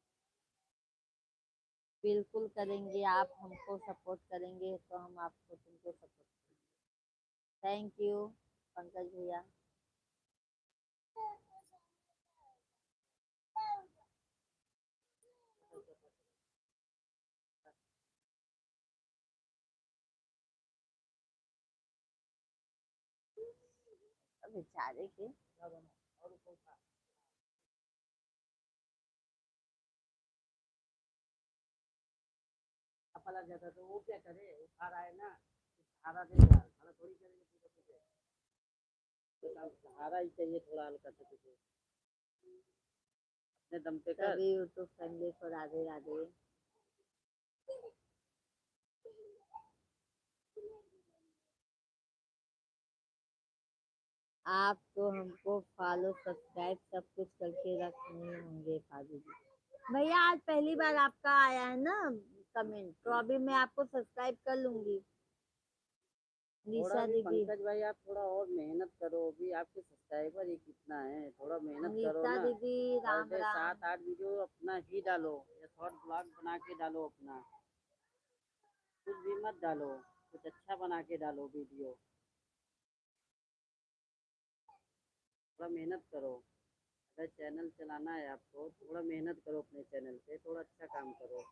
बिल्कुल करेंगे, आप हमको सपोर्ट करेंगे तो हम आपको तुमको सपोर्ट करेंगे। थैंक यू पंकज भैया। अब बेचारे के अपना जाता तो वो क्या करे, वो खा रहा है ना, सहारा देगा, खड़ा थोड़ी करेंगे तुझे तुझे। तो सहारा ही चाहिए थोड़ा हल्का सा तुझे, अपने दम पे कर। सभी यूट्यूब फैमिली को राधे राधे। आप तो हमको फॉलो सब्सक्राइब सब कुछ करके रखने होंगे भाभी जी। भैया आज पहली बार आपका आया है ना कमेंट, तो अभी मैं आपको सब्सक्राइब कर लूंगी। थोड़ा निशा भी दीदी, पंकज भाई आप थोड़ा और मेहनत करो, अभी आपके सब्सक्राइबर ही कितना है, थोड़ा मेहनत करो निशा ना। दीदी, पर राम डे राम। 7-8 वीडियो अपना ही डालो, या शॉर्ट ब्लॉग बना के डालो अपना। कुछ भी मत डालो, कुछ अच्छा बना के डालो वीडियो। थोड़ा मेहनत करो। अगर चैनल चलाना है आपको, थोड़ा मेहनत करो अपने चैनल पे, थोड़ा अच्छा काम करो।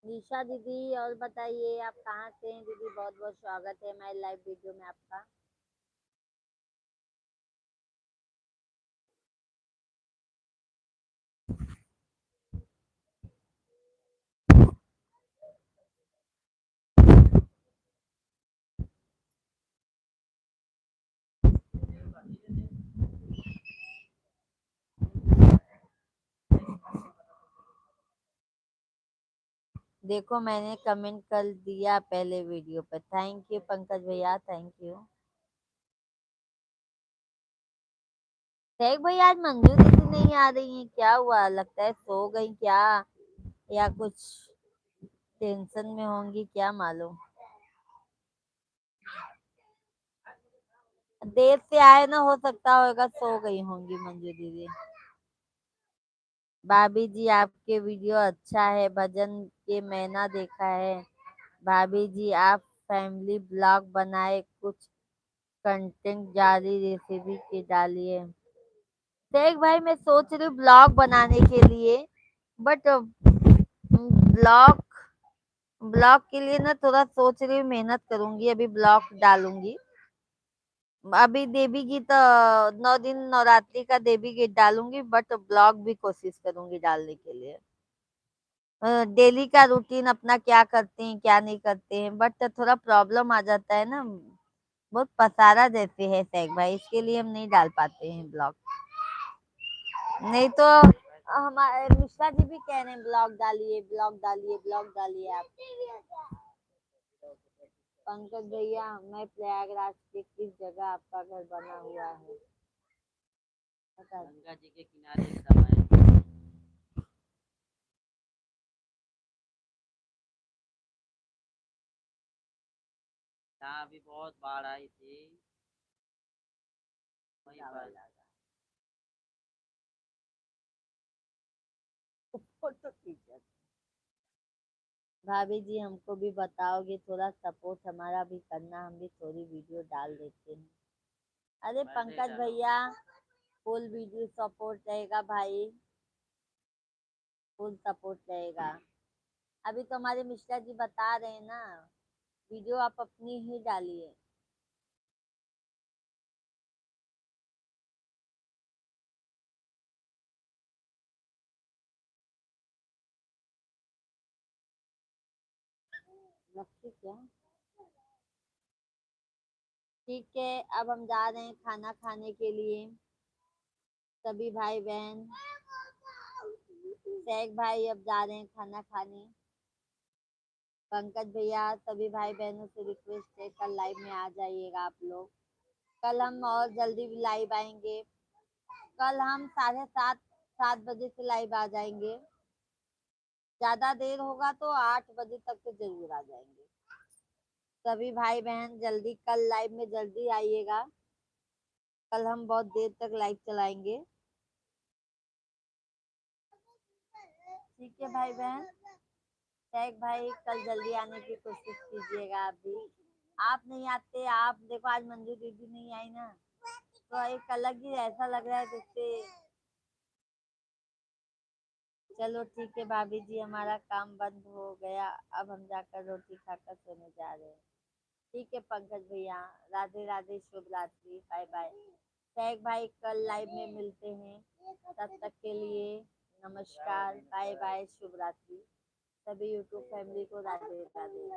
निशा दीदी और बताइए आप कहाँ से हैं दीदी? बहुत बहुत स्वागत है हमारे लाइव वीडियो में आपका। देखो मैंने कमेंट कर दिया पहले वीडियो पे। थैंक यू पंकज भैया, थैंक यू। शेख भैया आज मंजू दीदी नहीं आ रही है, क्या हुआ? लगता है सो गई क्या, या कुछ टेंशन में होंगी, क्या मालूम। देर से आए ना, हो सकता होगा सो गई होंगी मंजू दीदी। भाभी जी आपके वीडियो अच्छा है, भजन के मैंने देखा है। भाभी जी आप फैमिली ब्लॉग बनाए, कुछ कंटेंट जारी रेसिपी के डालिए। देख भाई मैं सोच रही हूँ ब्लॉग बनाने के लिए, बट ब्लॉग ब्लॉग के लिए ना थोड़ा सोच रही हूँ, मेहनत करूंगी, अभी ब्लॉग डालूंगी। अभी देवी गीत 9 दिन नवरात्रि का देवी गीत डालूंगी, बट ब्लॉग भी कोशिश करूंगी डालने के लिए। डेली का रूटीन अपना क्या करते हैं क्या नहीं करते हैं, बट थोड़ा प्रॉब्लम आ जाता है ना, बहुत पसारा जैसे है सैग भाई, इसके लिए हम नहीं डाल पाते हैं ब्लॉग। नहीं तो हमारे मिश्रा जी भी कह रहे हैं ब्लॉग डालिए, ब्लॉग डालिए, ब्लॉग डालिए आप। पंकज भैया मैं प्रयागराज के किस जगह आपका घर बना हुआ है बता दो। गंगा जी के किनारे एकदम है। यहाँ अभी बहुत बाढ़ आई थी, वहीं पर। फोटो खींचा। भाभी जी हमको भी बताओगे, थोड़ा सपोर्ट हमारा भी करना, हम भी थोड़ी वीडियो डाल देते हैं। अरे मैं नहीं पंकज डाला हूँ। भैया फुल वीडियो सपोर्ट रहेगा भाई, फुल सपोर्ट रहेगा। अभी तो हमारे मिश्रा जी बता रहे हैं ना, वीडियो आप अपनी ही डालिए। रखिए क्या, ठीक है। अब हम जा रहे हैं खाना खाने के लिए, सभी भाई बहन। शेख भाई अब जा रहे हैं खाना खाने। पंकज भैया सभी भाई बहनों से रिक्वेस्ट है, कल लाइव में आ जाइएगा आप लोग। कल हम और जल्दी भी लाइव आएंगे। कल हम 7:30 बजे से लाइव आ जाएंगे। ज्यादा देर होगा तो 8 बजे तक तो जरूर आ जाएंगे। सभी भाई बहन जल्दी कल लाइव में जल्दी आइएगा। कल हम बहुत देर तक लाइव चलाएंगे। ठीक है भाई बहन। शेख भाई कल जल्दी आने की कोशिश कीजिएगा आप भी। आप नहीं आते, आप देखो आज मंजू दीदी नहीं आई ना, तो एक अलग ही ऐसा लग रहा है जैसे। चलो ठीक है भाभी जी, हमारा काम बंद हो गया, अब हम जाकर रोटी खाकर सोने जा रहे हैं। ठीक है पंकज भैया, राधे राधे, शुभ रात्रि, बाय बाय। शेख भाई कल लाइव में मिलते हैं, तब तक के लिए नमस्कार, बाय बाय, शुभ रात्रि। सभी यूट्यूब फैमिली को राधे राधे।